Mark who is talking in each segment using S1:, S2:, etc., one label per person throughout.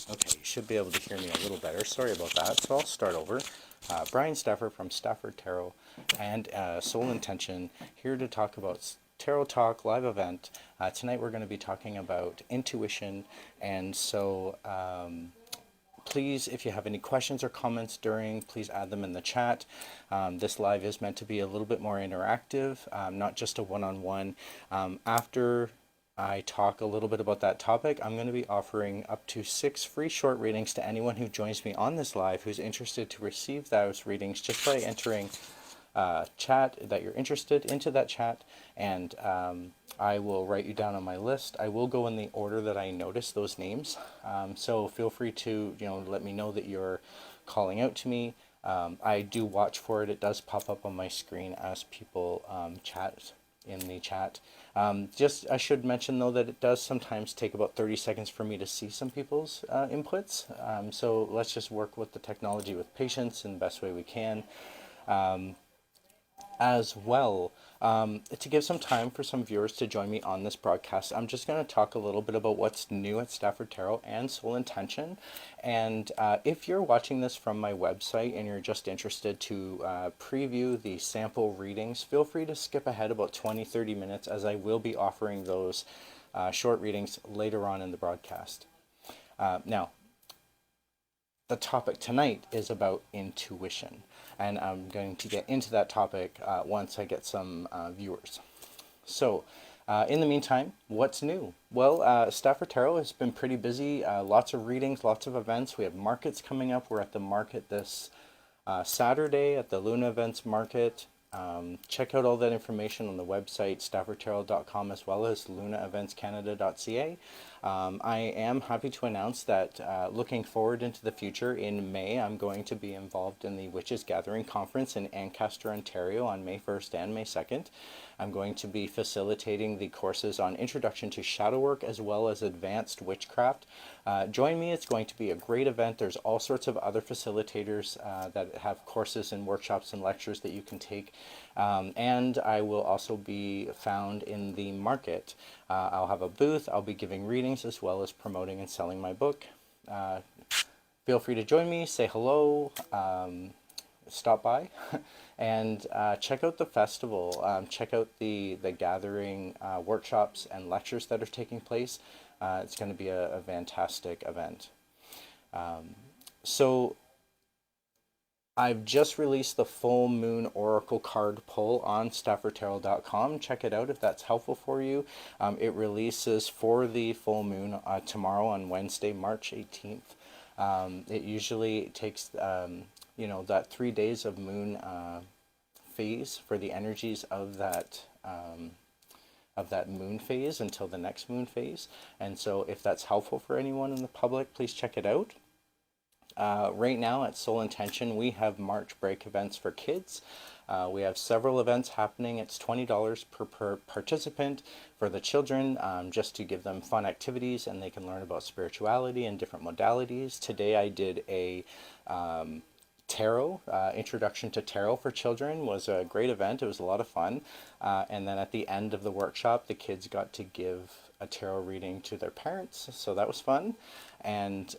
S1: Okay, you should be able to hear me a little better. Sorry about that. So I'll start over. Bryan Stafford from Stafford Tarot and Soul Intention here to talk about Tarot Talk live event. Tonight we're going to be talking about intuition, and so please, if you have any questions or comments during, please add them in the chat. This live is meant to be a little bit more interactive, not just a one-on-one. After I talk a little bit about that topic, I'm going to be offering up to 6 free short readings to anyone who joins me on this live who's interested to receive those readings just by entering chat that you're interested into that chat, and I will write you down on my list. I will go in the order that I notice those names, so feel free to let me know that you're calling out to me. I do watch for it. It does pop up on my screen as people chat in the chat. Just I should mention though that it does sometimes take about 30 seconds for me to see some people's inputs. So let's just work with the technology with patience in the best way we can. As well, to give some time for some viewers to join me on this broadcast, I'm just going to talk a little bit about what's new at Stafford Tarot and Soul Intention. And if you're watching this from my website and you're just interested to preview the sample readings, feel free to skip ahead about 20-30 minutes, as I will be offering those short readings later on in the broadcast. Now, the topic tonight is about intuition, and I'm going to get into that topic once I get some viewers. So, in the meantime, what's new? Well, Stafford Tarot has been pretty busy. Lots of readings, lots of events. We have markets coming up. We're at the market this Saturday at the Luna Events Market. Check out all that information on the website staffordtarot.com, as well as lunaeventscanada.ca. I am happy to announce that looking forward into the future, in May I'm going to be involved in the Witches Gathering Conference in Ancaster, Ontario on May 1st and May 2nd. I'm going to be facilitating the courses on Introduction to Shadow Work as well as Advanced Witchcraft. Join me. It's going to be a great event. There's all sorts of other facilitators that have courses and workshops and lectures that you can take. And I will also be found in the market. I'll have a booth. I'll be giving readings as well as promoting and selling my book. Feel free to join me, say hello, stop by, and check out the festival. Check out the gathering workshops and lectures that are taking place. It's going to be a fantastic event. So I've just released the full moon oracle card pull on staffordtarot.com. Check it out if that's helpful for you. It releases for the full moon tomorrow on Wednesday, March 18th. It usually takes that 3 days of moon phase for the energies of that moon phase until the next moon phase. And so if that's helpful for anyone in the public, please check it out. Right now at Soul Intention, we have March break events for kids. We have several events happening. It's $20 per participant for the children, just to give them fun activities and they can learn about spirituality and different modalities. Today I did a tarot, introduction to tarot for children. Was a great event. It was a lot of fun. And then at the end of the workshop, the kids got to give a tarot reading to their parents. So that was fun. And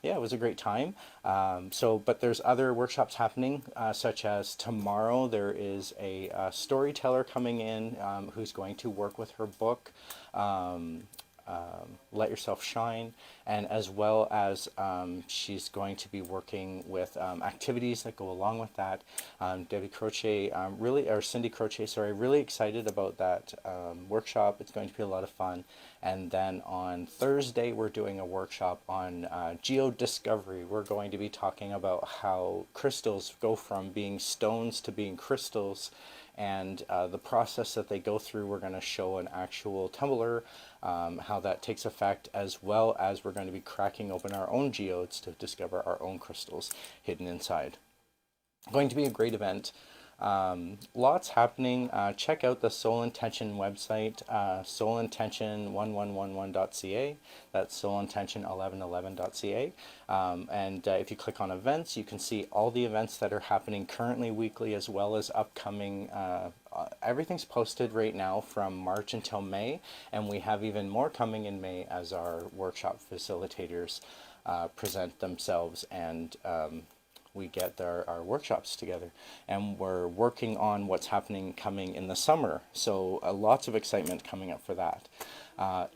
S1: yeah, it was a great time. But there's other workshops happening, such as tomorrow there is a storyteller coming in who's going to work with her book, Let Yourself Shine, and as well as she's going to be working with activities that go along with that. Cindy Crochet, sorry, really excited about that workshop. It's going to be a lot of fun. And then on Thursday, we're doing a workshop on geodiscovery. We're going to be talking about how crystals go from being stones to being crystals, and the process that they go through. We're going to show an actual tumbler, how that takes effect, as well as we're going to be cracking open our own geodes to discover our own crystals hidden inside. Going to be a great event. Lots happening. Check out the Soul Intention website, soulintention1111.ca. That's soulintention1111.ca. And if you click on events, you can see all the events that are happening currently weekly as well as upcoming. Everything's posted right now from March until May, and we have even more coming in May as our workshop facilitators present themselves and we get our workshops together, and we're working on what's happening coming in the summer, so lots of excitement coming up for that.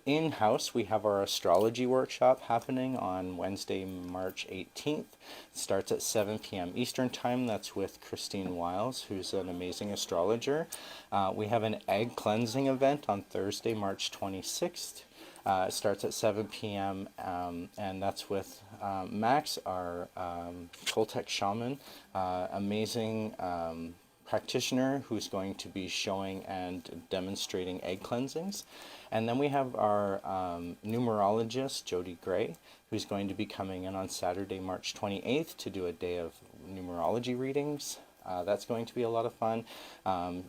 S1: In-house, we have our astrology workshop happening on Wednesday, March 18th. It starts at 7 p.m. Eastern Time. That's with Christine Wiles, who's an amazing astrologer. We have an egg cleansing event on Thursday, March 26th. It starts at 7 p.m. And that's with Max, our Toltec shaman, amazing practitioner who's going to be showing and demonstrating egg cleansings. And then we have our numerologist, Jody Gray, who's going to be coming in on Saturday, March 28th to do a day of numerology readings. That's going to be a lot of fun.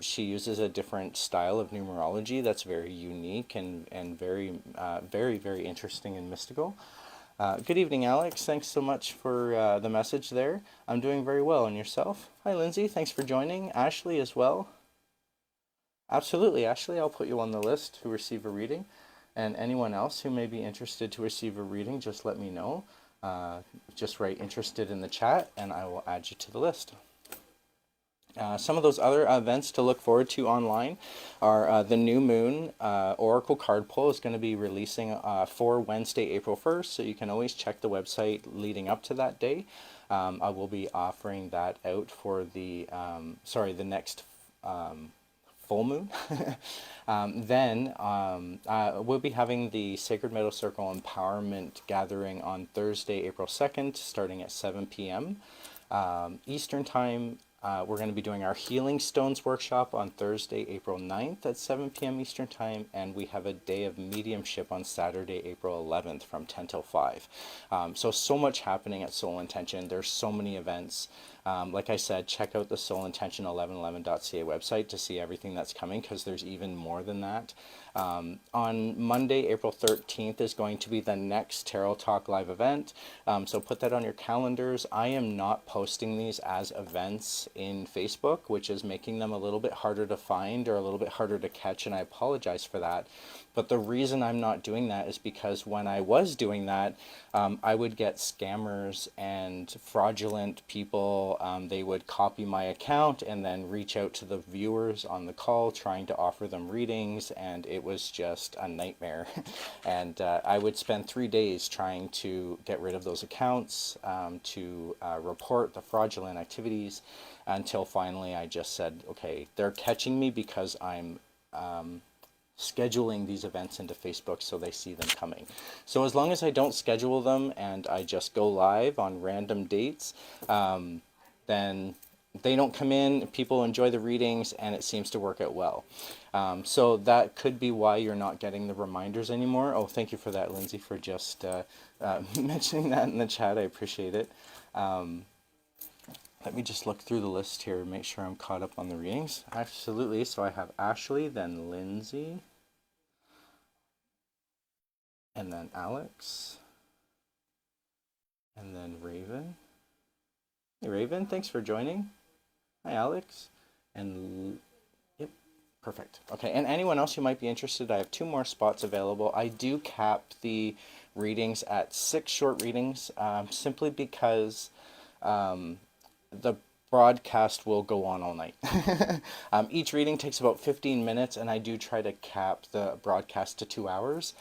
S1: She uses a different style of numerology that's very unique and very, very interesting and mystical. Good evening, Alex. Thanks so much for the message there. I'm doing very well. And yourself? Hi, Lindsay. Thanks for joining. Ashley as well. Absolutely, Ashley. I'll put you on the list to receive a reading. And anyone else who may be interested to receive a reading, just let me know. Just write interested in the chat and I will add you to the list. Some of those other events to look forward to online are the New Moon Oracle card pull is going to be releasing for Wednesday, April 1st, so you can always check the website leading up to that day. I will be offering that out for the next full moon. Then we'll be having the Sacred Meadow Circle Empowerment Gathering on Thursday, April 2nd, starting at 7 p.m. Eastern Time. We're going to be doing our Healing Stones workshop on Thursday, April 9th at 7 p.m. Eastern Time, and we have a day of mediumship on Saturday, April 11th from 10 till 5. So much happening at Soul Intention. There's so many events. Like I said, check out the soulintention1111.ca website to see everything that's coming, because there's even more than that. On Monday, April 13th is going to be the next Tarot Talk live event. So put that on your calendars. I am not posting these as events in Facebook, which is making them a little bit harder to find or a little bit harder to catch, and I apologize for that. But the reason I'm not doing that is because when I was doing that, I would get scammers and fraudulent people. They would copy my account and then reach out to the viewers on the call trying to offer them readings, and it was just a nightmare. And I would spend 3 days trying to get rid of those accounts, to report the fraudulent activities, until finally I just said, okay, they're catching me because I'm scheduling these events into Facebook so they see them coming. So as long as I don't schedule them and I just go live on random dates, then they don't come in, people enjoy the readings, and it seems to work out well. So that could be why you're not getting the reminders anymore. Oh, thank you for that, Lindsay, for just mentioning that in the chat. I appreciate it. Let me just look through the list here and make sure I'm caught up on the readings. Absolutely. So I have Ashley, then Lindsay, and then Alex, and then Raven. Hey, Raven, thanks for joining. Hi, Alex. And yep, perfect. Okay, and anyone else who might be interested, I have 2 more spots available. I do cap the readings at 6 short readings, simply because the broadcast will go on all night. Each reading takes about 15 minutes, and I do try to cap the broadcast to 2 hours.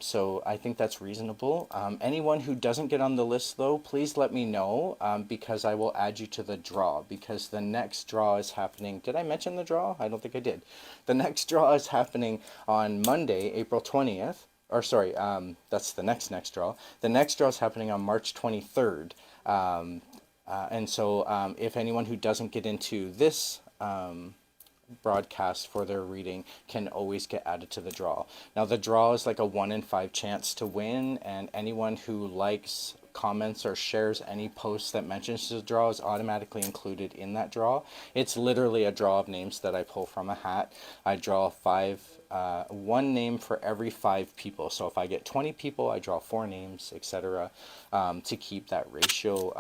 S1: So I think that's reasonable. Anyone who doesn't get on the list, though, please let me know, because I will add you to the draw, because the next draw is happening. Did I mention the draw? I don't think I did. The next draw is happening on Monday, April 20th. Or sorry, that's the next draw. The next draw is happening on March 23rd. And so if anyone who doesn't get into this broadcast for their reading can always get added to the draw. Now the draw is like a 1 in 5 chance to win, and anyone who likes comments or shares any post that mentions the draw is automatically included in that draw. It's literally a draw of names that I pull from a hat. I draw one name for every 5 people. So if I get 20 people, I draw 4 names, etc. To keep that ratio,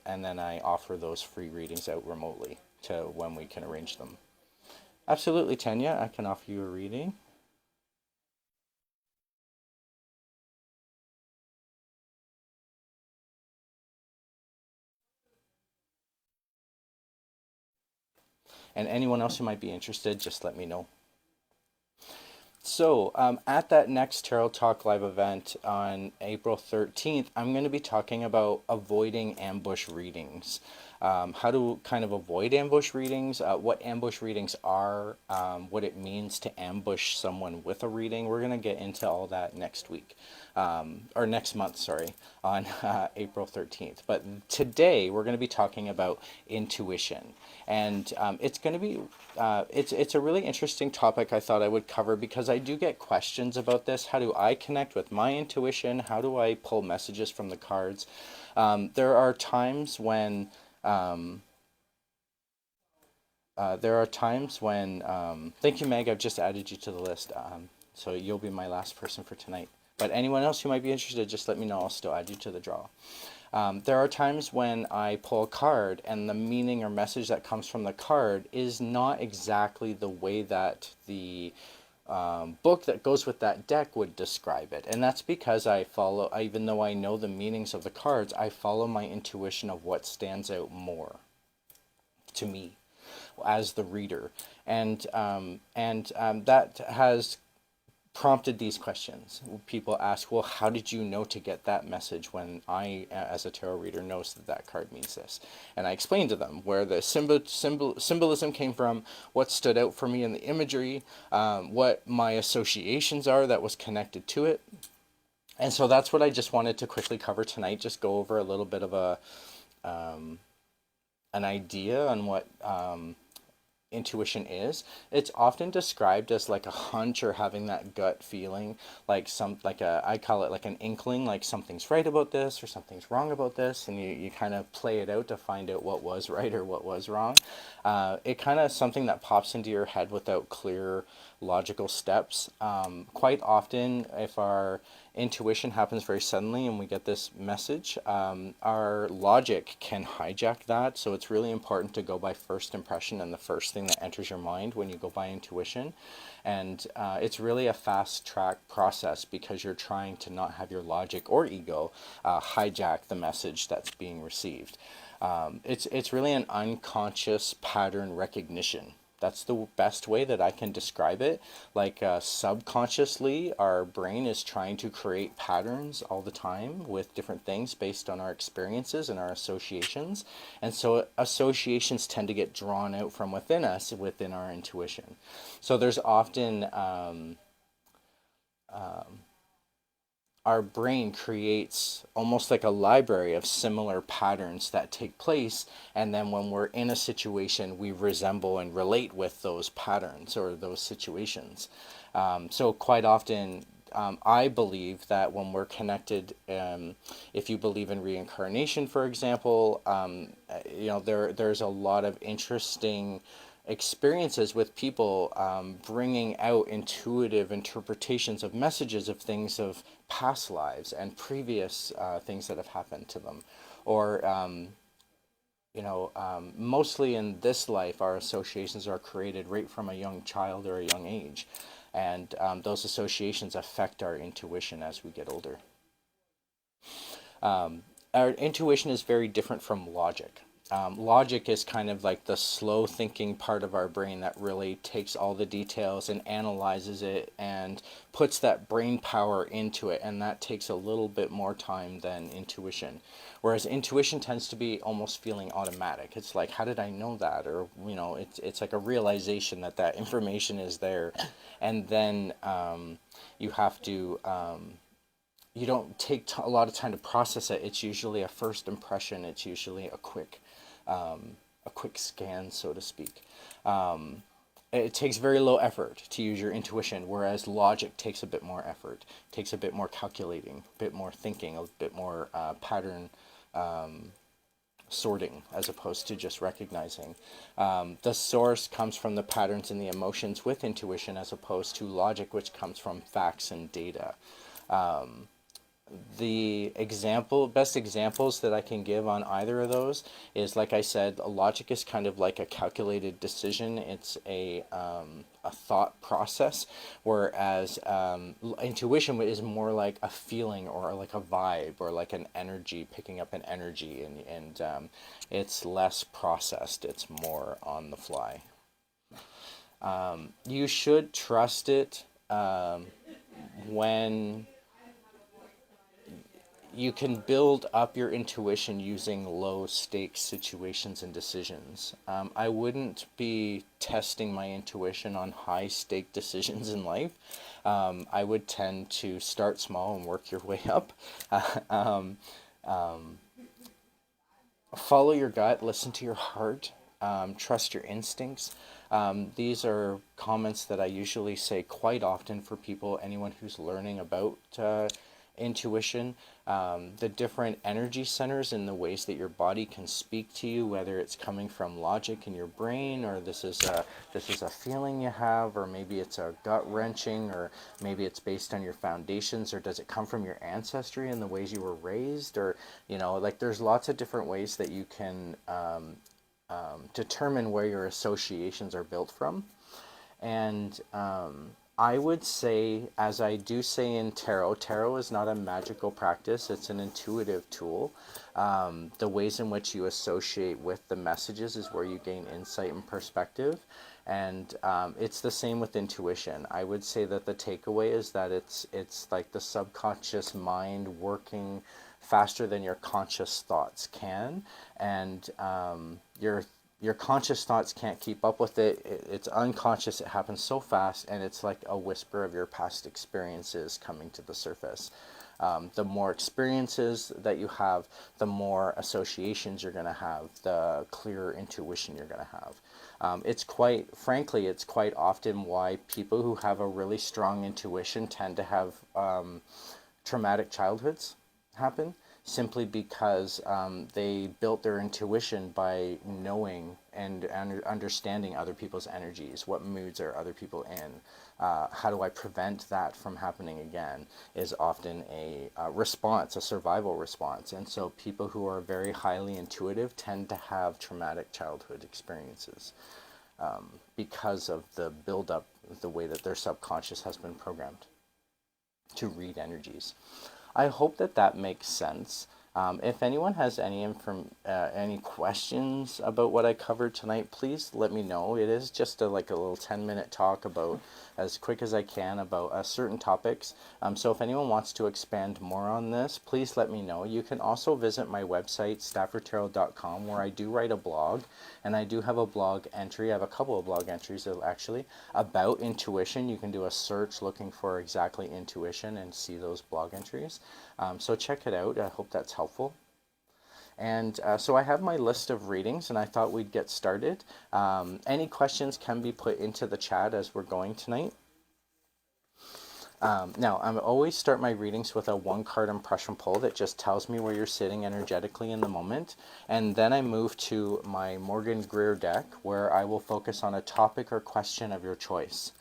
S1: and then I offer those free readings out remotely to when we can arrange them. Absolutely, Tanya, I can offer you a reading. And anyone else who might be interested, just let me know. So, at that next Tarot Talk live event on April 13th, I'm going to be talking about avoiding ambush readings. How to kind of avoid ambush readings, what ambush readings are, what it means to ambush someone with a reading. We're going to get into all that next week, or next month, sorry, on April 13th. But today we're going to be talking about intuition. And it's going to be, it's a really interesting topic I thought I would cover because I do get questions about this. How do I connect with my intuition? How do I pull messages from the cards? There are times when thank you, Meg. I've just added you to the list. So you'll be my last person for tonight. But anyone else who might be interested, just let me know. I'll still add you to the draw. There are times when I pull a card and the meaning or message that comes from the card is not exactly the way that the book that goes with that deck would describe it. And that's because even though I know the meanings of the cards, I follow my intuition of what stands out more to me as the reader. And that has prompted these questions. People ask, well, how did you know to get that message when I, as a tarot reader, knows that that card means this? And I explain to them where the symbolism came from, what stood out for me in the imagery, what my associations are that was connected to it. And so that's what I just wanted to quickly cover tonight, just go over a little bit of an idea on what intuition is. It's often described as like a hunch or having that gut feeling, I call it like an inkling, like something's right about this or something's wrong about this, and you kind of play it out to find out what was right or what was wrong. It kind of something that pops into your head without clear logical steps. Quite often, if our intuition happens very suddenly and we get this message, our logic can hijack that. So it's really important to go by first impression and the first thing that enters your mind when you go by intuition. And it's really a fast track process because you're trying to not have your logic or ego hijack the message that's being received. It's really an unconscious pattern recognition. That's the best way that I can describe it. Like subconsciously, our brain is trying to create patterns all the time with different things based on our experiences and our associations. And so associations tend to get drawn out from within us, within our intuition. So there's often our brain creates almost like a library of similar patterns that take place, and then when we're in a situation we resemble and relate with those patterns or those situations. So quite often I believe that when we're connected, if you believe in reincarnation, for example, there's a lot of interesting experiences with people bringing out intuitive interpretations of messages of things of past lives and previous things that have happened to them, or mostly in this life our associations are created right from a young child or a young age, and those associations affect our intuition as we get older. Our intuition is very different from logic. Logic is kind of like the slow thinking part of our brain that really takes all the details and analyzes it and puts that brain power into it, and that takes a little bit more time than intuition. Whereas intuition tends to be almost feeling automatic. It's like, how did I know that? Or, it's like a realization that that information is there. And then you have to... you don't take a lot of time to process it. It's usually a first impression. It's usually a quick scan, so to speak. it takes very low effort to use your intuition, whereas logic takes a bit more effort, takes a bit more calculating, a bit more thinking, a bit more pattern sorting, as opposed to just recognizing. The source comes from the patterns and the emotions with intuition, as opposed to logic, which comes from facts and data. The best examples that I can give on either of those is, like I said, logic is kind of like a calculated decision. It's a thought process, whereas intuition is more like a feeling, or like a vibe, or like an energy, picking up an energy, and it's less processed. It's more on the fly. You should trust it when you can build up your intuition using low stakes situations and decisions. I wouldn't be testing my intuition on high stake decisions in life. I would tend to start small and work your way up. um, Follow your gut, listen to your heart, trust your instincts. These are comments that I usually say quite often for people, anyone who's learning about intuition. The different energy centers and the ways that your body can speak to you, whether it's coming from logic in your brain, or this is a feeling you have, or maybe it's a gut wrenching, or maybe it's based on your foundations, or does it come from your ancestry and the ways you were raised, or like there's lots of different ways that you can determine where your associations are built from. And I would say, as I do say in tarot is not a magical practice, it's an intuitive tool. The ways in which you associate with the messages is where you gain insight and perspective. And it's the same with intuition. I would say that the takeaway is that it's like the subconscious mind working faster than your conscious thoughts can, and your conscious thoughts can't keep up with it. It's unconscious. It happens so fast, and it's like a whisper of your past experiences coming to the surface. The more experiences that you have, the more associations you're going to have, the clearer intuition you're going to have. It's quite, frankly, it's quite often why people who have a really strong intuition tend to have traumatic childhoods happen, simply because they built their intuition by knowing and understanding other people's energies. What moods are other people in? How do I prevent that from happening again? Is often a response, a survival response. And so people who are very highly intuitive tend to have traumatic childhood experiences because of the buildup, the way that their subconscious has been programmed to read energies. I hope that that makes sense. If anyone has any questions about what I covered tonight, please let me know. It is just like a little 10-minute talk about, as quick as I can, about certain topics. So if anyone wants to expand more on this, please let me know. You can also visit my website, staffordtarot.com, where I do write a blog, and I do have a blog entry. I have a couple of blog entries actually about intuition. You can do a search looking for exactly intuition and see those blog entries. So check it out. I hope that's helpful. And so I have my list of readings, and I thought we'd get started. Any questions can be put into the chat as we're going tonight. Now, I always start my readings with a one-card impression pull that just tells me where you're sitting energetically in the moment. And then I move to my Morgan Greer deck, where I will focus on a topic or question of your choice.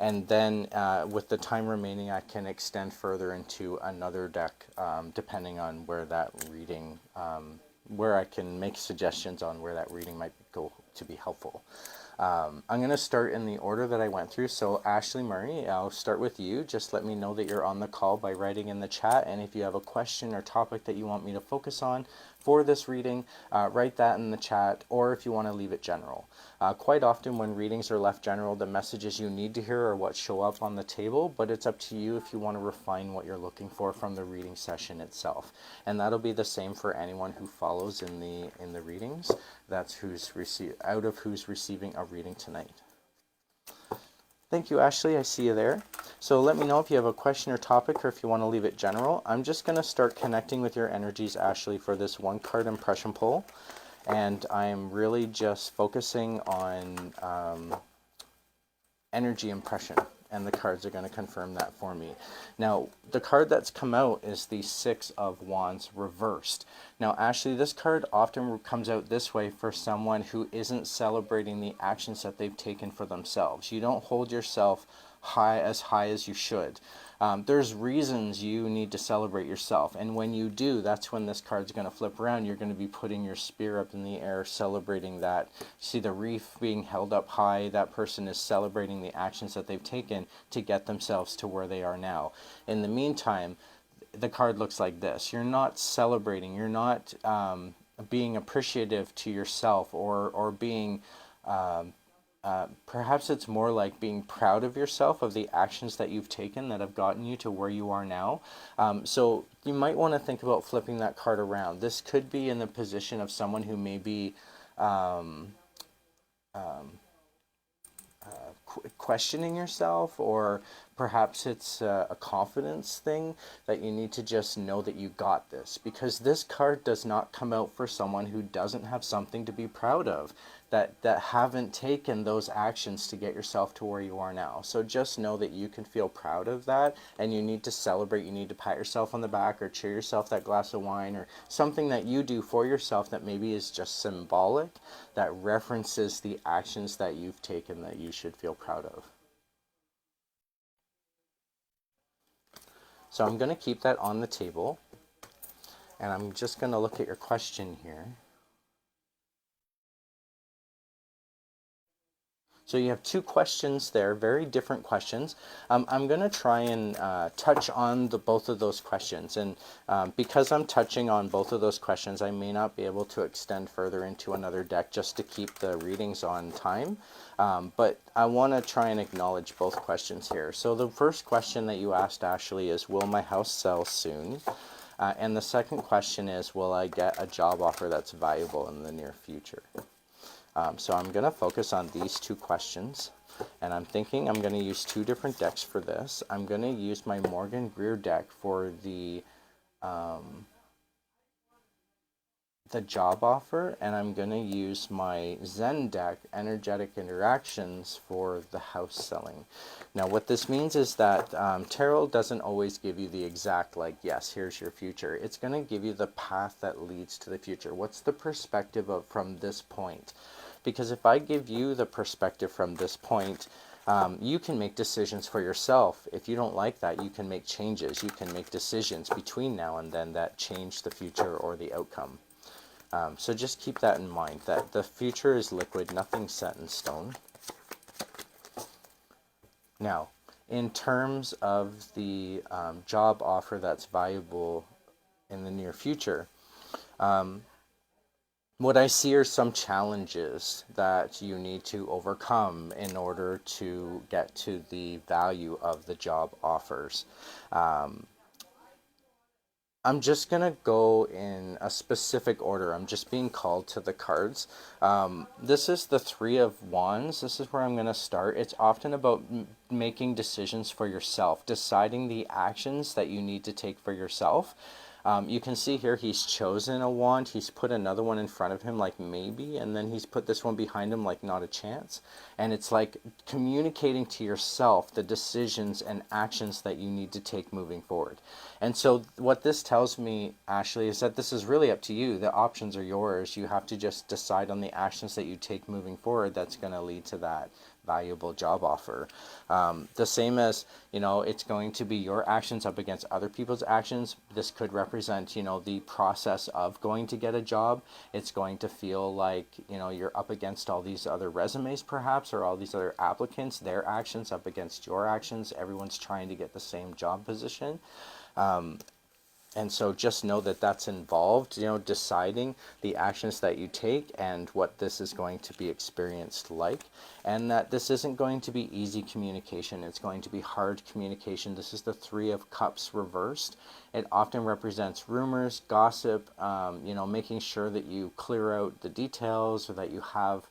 S1: And then with the time remaining, I can extend further into another deck, depending on where that reading, where I can make suggestions on where that reading might go to be helpful. I'm going to start in the order that I went through. So Ashley Murray, I'll start with you. Just let me know that you're on the call by writing in the chat. And if you have a question or topic that you want me to focus on for this reading, write that in the chat, or if you want to leave it general. Quite often when readings are left general, the messages you need to hear are what show up on the table, but it's up to you if you want to refine what you're looking for from the reading session itself. And that'll be the same for anyone who follows in the readings. That's who's receiving a reading tonight. Thank you, Ashley. I see you there. So let me know if you have a question or topic, or if you want to leave it general. I'm just going to start connecting with your energies, Ashley, for this one card impression pull. And I'm really just focusing on energy impression, and the cards are going to confirm that for me. Now, the card that's come out is the Six of Wands reversed. Now, Ashley, this card often comes out this way for someone who isn't celebrating the actions that they've taken for themselves. You don't hold yourself high as you should. There's reasons you need to celebrate yourself, and when you do, that's when this card's going to flip around. You're going to be putting your spear up in the air, celebrating that. See the wreath being held up high. That person is celebrating the actions that they've taken to get themselves to where they are now. In the meantime, the card looks like this. You're not celebrating. You're not being appreciative to yourself, or being perhaps it's more like being proud of yourself, of the actions that you've taken that have gotten you to where you are now. So you might want to think about flipping that card around. This could be in the position of someone who may be questioning yourself, or perhaps it's a confidence thing that you need to just know that you got this, because this card does not come out for someone who doesn't have something to be proud of, that haven't taken those actions to get yourself to where you are now. So just know that you can feel proud of that, and you need to celebrate. You need to pat yourself on the back, or cheer yourself that glass of wine, or something that you do for yourself that maybe is just symbolic, that references the actions that you've taken that you should feel proud of. So I'm going to keep that on the table, and I'm just going to look at your question here. So you have two questions there, very different questions. I'm going to try and touch on both of those questions. And because I'm touching on both of those questions, I may not be able to extend further into another deck just to keep the readings on time. But I want to try and acknowledge both questions here. So the first question that you asked, Ashley, is, will my house sell soon? And the second question is, will I get a job offer that's valuable in the near future? So I'm going to focus on these two questions, and I'm thinking I'm going to use two different decks for this. I'm going to use my Morgan Greer deck for the job offer, and I'm going to use my Zen deck, Energetic Interactions, for the house selling. Now what this means is that tarot doesn't always give you the exact, like, yes, here's your future. It's going to give you the path that leads to the future. What's the perspective of from this point? Because if I give you the perspective from this point, you can make decisions for yourself. If you don't like that, you can make changes. You can make decisions between now and then that change the future or the outcome. So just keep that in mind, that the future is liquid, nothing's set in stone. Now, in terms of the job offer that's valuable in the near future, what I see are some challenges that you need to overcome in order to get to the value of the job offers. I'm just going to go in a specific order. I'm just being called to the cards. This is the Three of Wands. This is where I'm going to start. It's often about making decisions for yourself, deciding the actions that you need to take for yourself. You can see here he's chosen a wand, he's put another one in front of him like maybe, and then he's put this one behind him like not a chance. And it's like communicating to yourself the decisions and actions that you need to take moving forward. And so what this tells me, Ashley, is that this is really up to you. The options are yours. You have to just decide on the actions that you take moving forward that's going to lead to that valuable job offer. The same as, it's going to be your actions up against other people's actions. This could represent, the process of going to get a job. It's going to feel like, you're up against all these other resumes perhaps, or all these other applicants, their actions up against your actions. Everyone's trying to get the same job position. And so just know that that's involved, deciding the actions that you take and what this is going to be experienced like. And that this isn't going to be easy communication. It's going to be hard communication. This is the Three of Cups reversed. It often represents rumors, gossip, making sure that you clear out the details, or that you have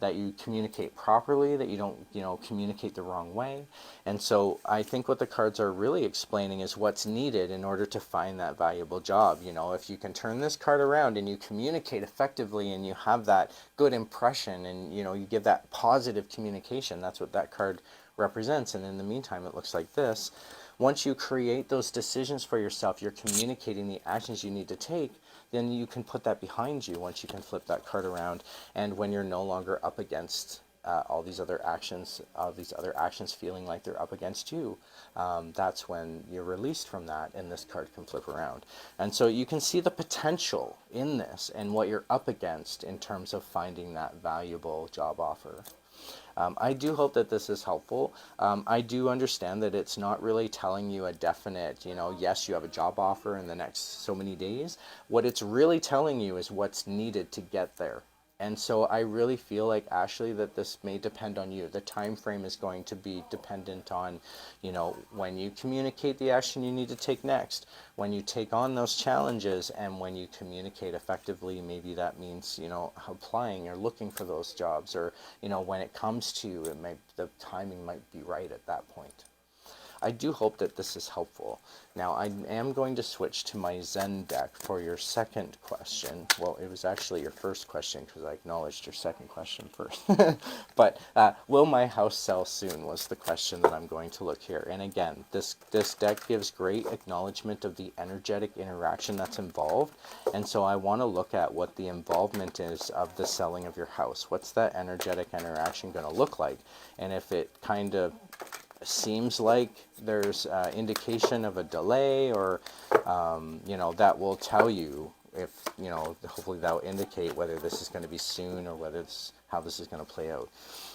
S1: that you communicate properly, that you don't, communicate the wrong way. And so I think what the cards are really explaining is what's needed in order to find that valuable job. If you can turn this card around and you communicate effectively and you have that good impression, and, you give that that positive communication. That's what that card represents. And in the meantime, it looks like this. Once you create those decisions for yourself, you're communicating the actions you need to take, then you can put that behind you once you can flip that card around. And when you're no longer up against all these other actions, feeling like they're up against you, that's when you're released from that, and this card can flip around. And so you can see the potential in this and what you're up against in terms of finding that valuable job offer. I do hope that this is helpful. I do understand that it's not really telling you a definite, yes, you have a job offer in the next so many days. What it's really telling you is what's needed to get there. And so I really feel like, Ashley, that this may depend on you. The time frame is going to be dependent on, when you communicate the action you need to take next, when you take on those challenges, and when you communicate effectively. Maybe that means, applying or looking for those jobs, or, when it comes to you, the timing might be right at that point. I do hope that this is helpful. Now, I am going to switch to my Zen deck for your second question. Well, it was actually your first question because I acknowledged your second question first. But will my house sell soon was the question that I'm going to look here. And again, this deck gives great acknowledgement of the energetic interaction that's involved. And so I want to look at what the involvement is of the selling of your house. What's that energetic interaction going to look like? And if it kind of seems like there's indication of a delay, or that will tell you if hopefully that will indicate whether this is going to be soon, or how this is going to play out.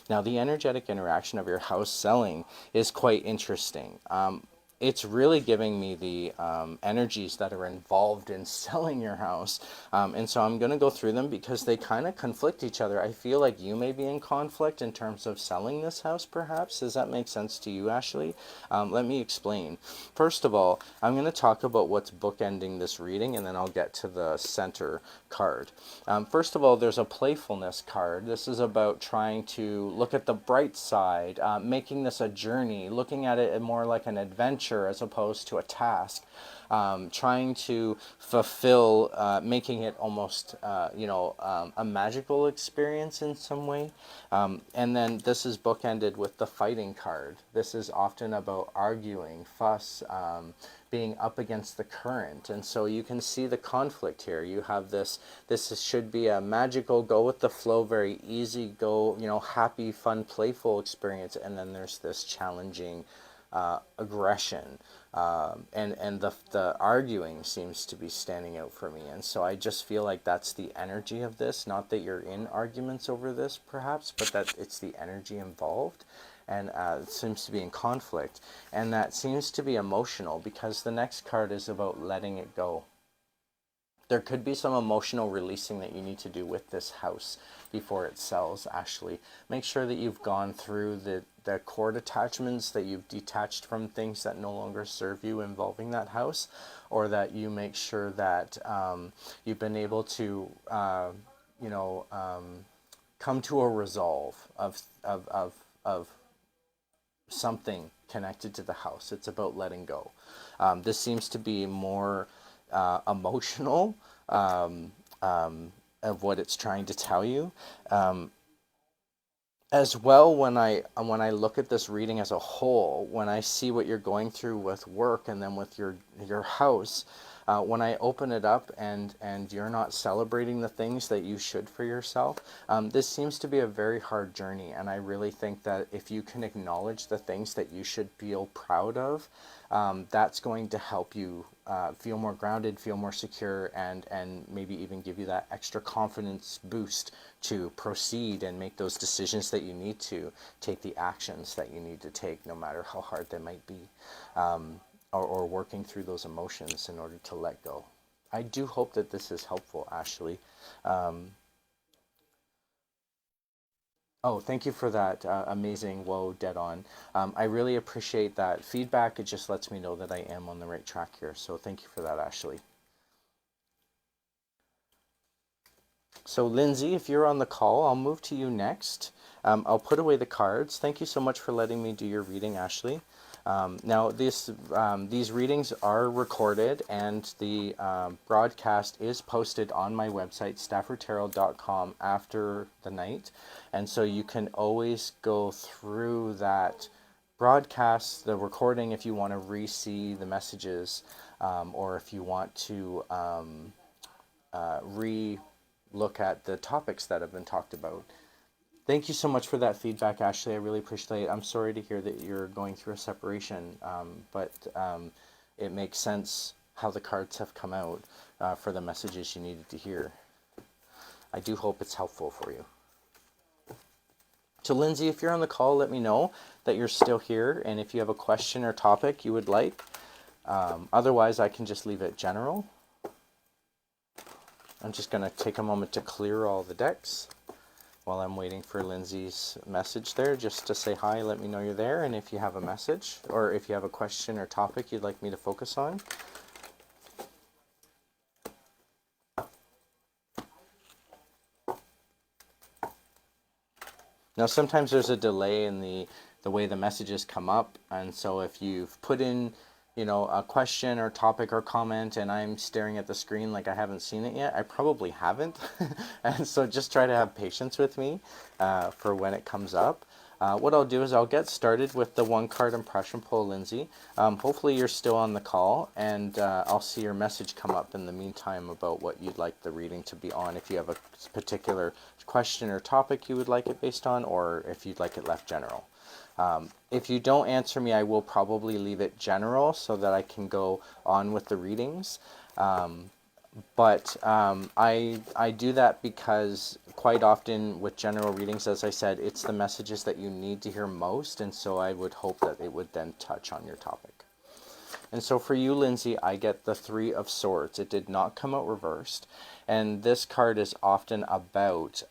S1: Now, the energetic interaction of your house selling is quite interesting. It's really giving me the energies that are involved in selling your house. And so I'm going to go through them because they kind of conflict each other. I feel like you may be in conflict in terms of selling this house, perhaps. Does that make sense to you, Ashley? Let me explain. First of all, I'm going to talk about what's bookending this reading, and then I'll get to the center card. First of all, there's a playfulness card. This is about trying to look at the bright side, making this a journey, looking at it more like an adventure as opposed to a task, trying to fulfill, making it almost, a magical experience in some way. And then this is bookended with the fighting card. This is often about arguing, fuss, being up against the current. And so you can see the conflict here. You have this should be a magical, go with the flow, very easy, go, happy, fun, playful experience. And then there's this challenging aggression, and the arguing seems to be standing out for me. And so I just feel like that's the energy of this. Not that you're in arguments over this, perhaps, but that it's the energy involved, and it seems to be in conflict, and that seems to be emotional, because the next card is about letting it go. There could be some emotional releasing that you need to do with this house before it sells, Ashley. Make sure that you've gone through the cord attachments, that you've detached from things that no longer serve you involving that house, or that you make sure that you've been able to, come to a resolve of something connected to the house. It's about letting go. This seems to be more emotional of what it's trying to tell you. As well, when I look at this reading as a whole, when I see what you're going through with work and then with your house, when I open it up and you're not celebrating the things that you should for yourself, this seems to be a very hard journey. And I really think that if you can acknowledge the things that you should feel proud of, that's going to help you feel more grounded, feel more secure, and maybe even give you that extra confidence boost to proceed and make those decisions that you need to, take the actions that you need to take, no matter how hard they might be, or working through those emotions in order to let go. I do hope that this is helpful, Ashley. Oh, thank you for that amazing, whoa, dead on. I really appreciate that feedback. It just lets me know that I am on the right track here. So thank you for that, Ashley. So Lindsay, if you're on the call, I'll move to you next. I'll put away the cards. Thank you so much for letting me do your reading, Ashley. Now, these readings are recorded, and the broadcast is posted on my website, staffordtarot.com, after the night. And so you can always go through that broadcast, the recording, if you want to re-see the messages, or if you want to re-look at the topics that have been talked about. Thank you so much for that feedback, Ashley. I really appreciate it. I'm sorry to hear that you're going through a separation, but it makes sense how the cards have come out for the messages you needed to hear. I do hope it's helpful for you. So Lindsay, if you're on the call, let me know that you're still here, and if you have a question or topic you would like. Otherwise, I can just leave it general. I'm just going to take a moment to clear all the decks while I'm waiting for Lindsay's message there, just to say hi, let me know you're there, and if you have a message, or if you have a question or topic you'd like me to focus on. Now, sometimes there's a delay in the way the messages come up, and so if you've put in, you know, a question or topic or comment and I'm staring at the screen like I haven't seen it yet, I probably haven't. And so just try to have patience with me for when it comes up. What I'll do is I'll get started with the one card impression pull, Lindsay. Hopefully you're still on the call, and I'll see your message come up in the meantime about what you'd like the reading to be on, if you have a particular question or topic you would like it based on, or if you'd like it left general. If you don't answer me, I will probably leave it general so that I can go on with the readings. But I do that because quite often with general readings, as I said, it's the messages that you need to hear most, and so I would hope that it would then touch on your topic. And so for you, Lindsay, I get the Three of Swords. It did not come out reversed. And this card is often about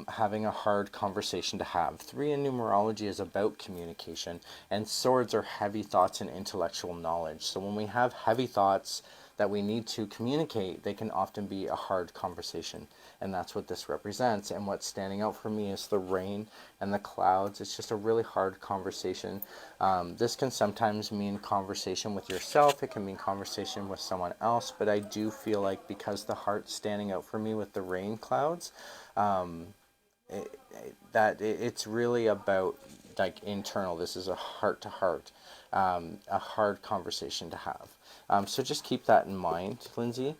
S1: having a hard conversation to have. 3 in numerology is about communication, and swords are heavy thoughts and intellectual knowledge. So when we have heavy thoughts that we need to communicate, they can often be a hard conversation. And that's what this represents. And what's standing out for me is the rain and the clouds. It's just a really hard conversation. This can sometimes mean conversation with yourself. It can mean conversation with someone else. But I do feel like because the heart's standing out for me with the rain clouds, it's really about like internal. This is a heart to heart, a hard conversation to have. So just keep that in mind, Lindsay,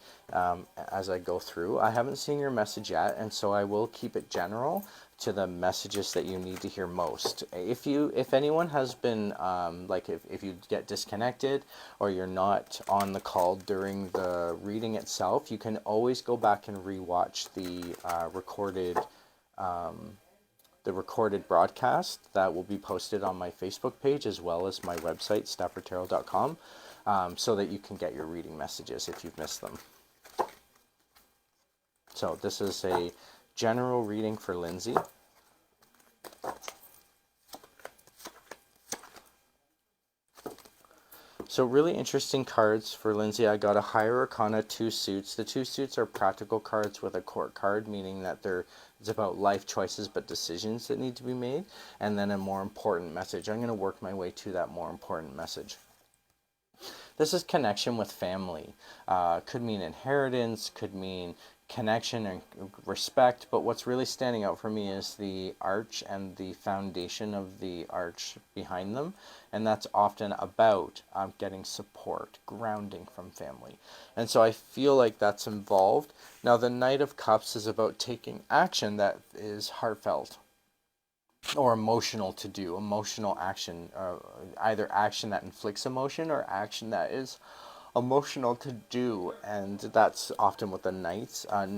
S1: as I go through. I haven't seen your message yet, and so I will keep it general to the messages that you need to hear most. If anyone has been, if you get disconnected or you're not on the call during the reading itself, you can always go back and rewatch the recorded broadcast that will be posted on my Facebook page as well as my website, staffordtarot.com. So that you can get your reading messages if you've missed them. So this is a general reading for Lindsay. So really interesting cards for Lindsay. I got a Higher Arcana 2 suits. The 2 suits are practical cards with a court card, meaning that it's about life choices but decisions that need to be made. And then a more important message. I'm going to work my way to that more important message. This is connection with family. Could mean inheritance, could mean connection and respect, but what's really standing out for me is the arch and the foundation of the arch behind them, and that's often about getting support, grounding from family. And so I feel like that's involved. Now the Knight of Cups is about taking action that is heartfelt or emotional to do, emotional action, either action that inflicts emotion or action that is emotional to do. And that's often what the knights are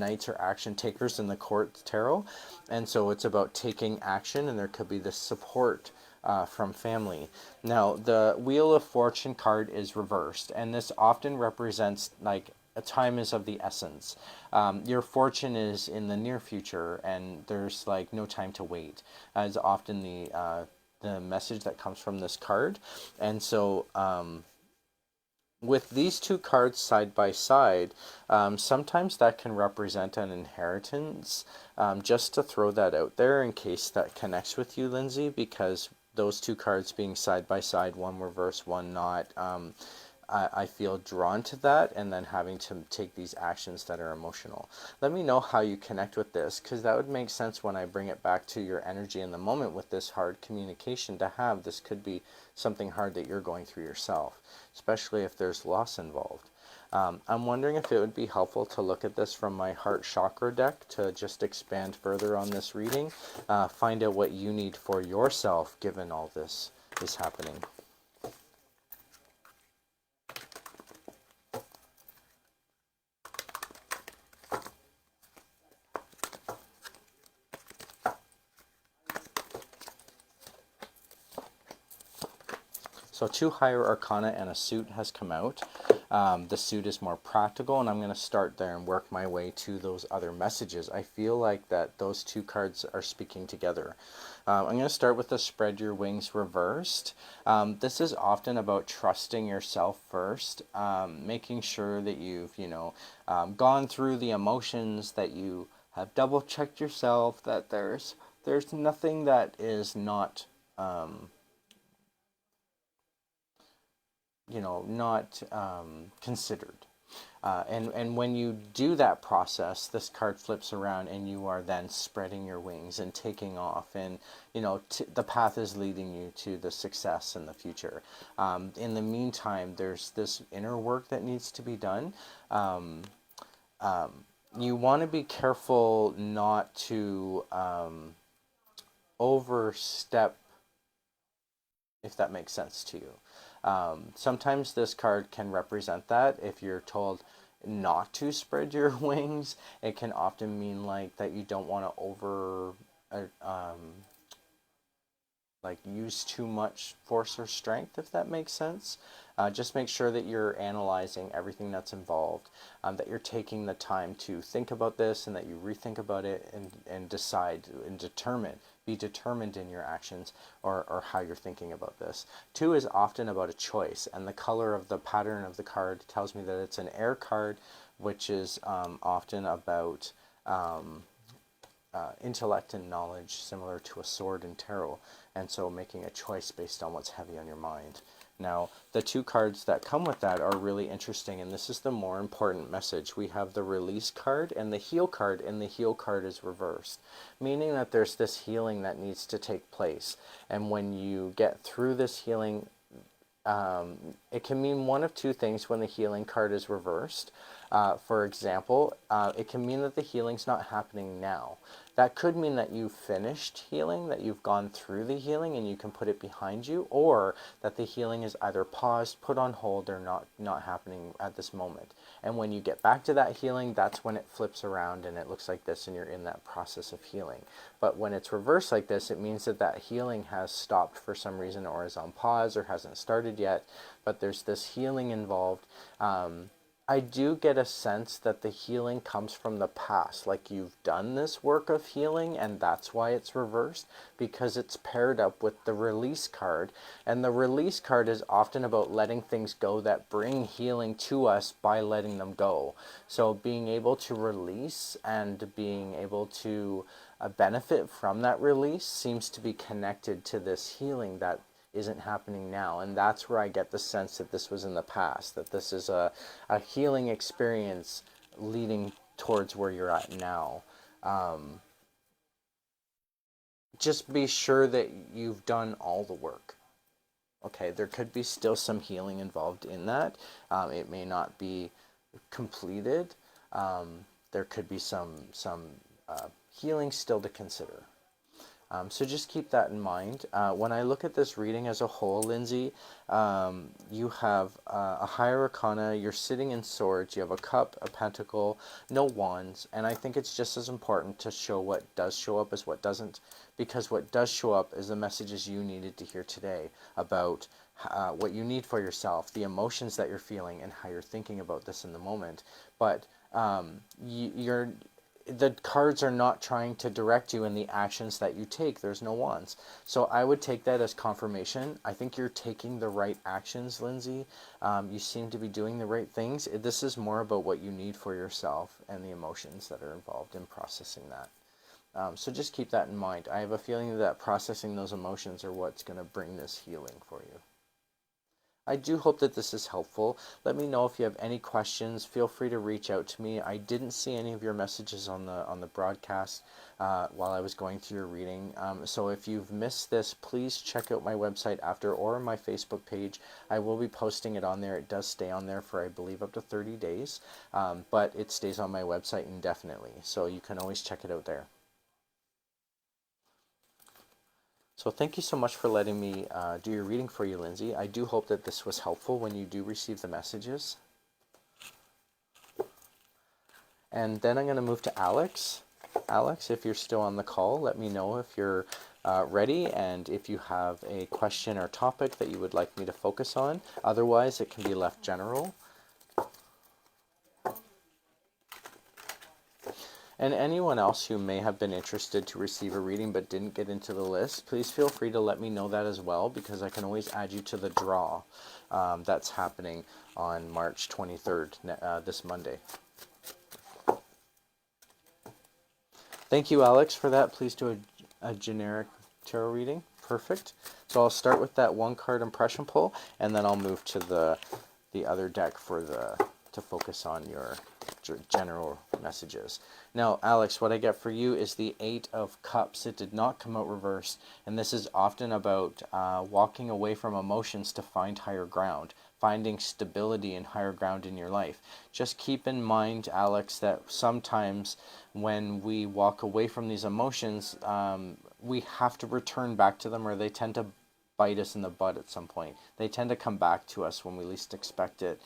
S1: action takers in the court tarot, and so it's about taking action, and there could be this support from family. Now the Wheel of Fortune card is reversed, and this often represents like a time is of the essence. Your fortune is in the near future, and there's like no time to wait. Is often the message that comes from this card, and so with these two cards side by side, sometimes that can represent an inheritance. Just to throw that out there in case that connects with you, Lindsay, because those two cards being side by side, one reverse, one not, I feel drawn to that, and then having to take these actions that are emotional. Let me know how you connect with this, because that would make sense when I bring it back to your energy in the moment with this hard communication to have. This could be something hard that you're going through yourself, especially if there's loss involved. I'm wondering if it would be helpful to look at this from my heart chakra deck to just expand further on this reading, find out what you need for yourself given all this is happening. So two higher arcana and a suit has come out. The suit is more practical, and I'm going to start there and work my way to those other messages. I feel like that those two cards are speaking together. I'm going to start with the spread your wings reversed. This is often about trusting yourself first, making sure that you've, gone through the emotions, that you have double checked yourself, that there's nothing that is not not considered. And when you do that process, this card flips around and you are then spreading your wings and taking off. And, the path is leading you to the success in the future. In the meantime, there's this inner work that needs to be done. You want to be careful not to overstep, if that makes sense to you. Sometimes this card can represent that. If you're told not to spread your wings, it can often mean like that you don't want to like use too much force or strength, if that makes sense. Just make sure that you're analyzing everything that's involved, that you're taking the time to think about this, and that you rethink about it and decide and be determined in your actions, or how you're thinking about this. Two is often about a choice, and the color of the pattern of the card tells me that it's an air card, which is often about intellect and knowledge, similar to a sword in tarot, and so making a choice based on what's heavy on your mind. Now, the two cards that come with that are really interesting, and this is the more important message. We have the release card and the heal card, and the heal card is reversed, meaning that there's this healing that needs to take place. And when you get through this healing, it can mean one of two things when the healing card is reversed. For example, it can mean that the healing's not happening now. That could mean that you've finished healing, that you've gone through the healing and you can put it behind you, or that the healing is either paused, put on hold, or not happening at this moment. And when you get back to that healing, that's when it flips around and it looks like this and you're in that process of healing. But when it's reversed like this, it means that that healing has stopped for some reason, or is on pause, or hasn't started yet, but there's this healing involved. I do get a sense that the healing comes from the past, like you've done this work of healing, and that's why it's reversed, because it's paired up with the release card. And the release card is often about letting things go that bring healing to us by letting them go. So being able to release and being able to benefit from that release seems to be connected to this healing that isn't happening now. And that's where I get the sense that this was in the past, that this is a healing experience leading towards where you're at now. Just be sure that you've done all the work. Okay, there could be still some healing involved in that. It may not be completed. There could be some healing still to consider. So just keep that in mind. When I look at this reading as a whole, Lindsay, you have a higher arcana, you're sitting in swords, you have a cup, a pentacle, no wands, and I think it's just as important to show what does show up as what doesn't, because what does show up is the messages you needed to hear today about what you need for yourself, the emotions that you're feeling, and how you're thinking about this in the moment. But you're the cards are not trying to direct you in the actions that you take. There's no wands. So I would take that as confirmation. I think you're taking the right actions, Lindsay. You seem to be doing the right things. This is more about what you need for yourself and the emotions that are involved in processing that. So just keep that in mind. I have a feeling that processing those emotions are what's going to bring this healing for you. I do hope that this is helpful. Let me know if you have any questions. Feel free to reach out to me. I didn't see any of your messages on the broadcast while I was going through your reading. So if you've missed this, please check out my website after or my Facebook page. I will be posting it on there. It does stay on there for, I believe, up to 30 days, but it stays on my website indefinitely. So you can always check it out there. So thank you so much for letting me do your reading for you, Lindsay. I do hope that this was helpful when you do receive the messages. And then I'm going to move to Alex. Alex, if you're still on the call, let me know if you're ready and if you have a question or topic that you would like me to focus on. Otherwise, it can be left general. And anyone else who may have been interested to receive a reading but didn't get into the list, please feel free to let me know that as well, because I can always add you to the draw that's happening on March 23rd, this Monday. Thank you, Alex, for that. Please do a generic tarot reading. Perfect. So I'll start with that one card impression pull, and then I'll move to the other deck for to focus on your general messages. Now, Alex, what I get for you is the Eight of Cups. It did not come out reversed, and this is often about walking away from emotions to find higher ground, finding stability and higher ground in your life. Just keep in mind, Alex, that sometimes when we walk away from these emotions, we have to return back to them, or they tend to bite us in the butt at some point. They tend to come back to us when we least expect it.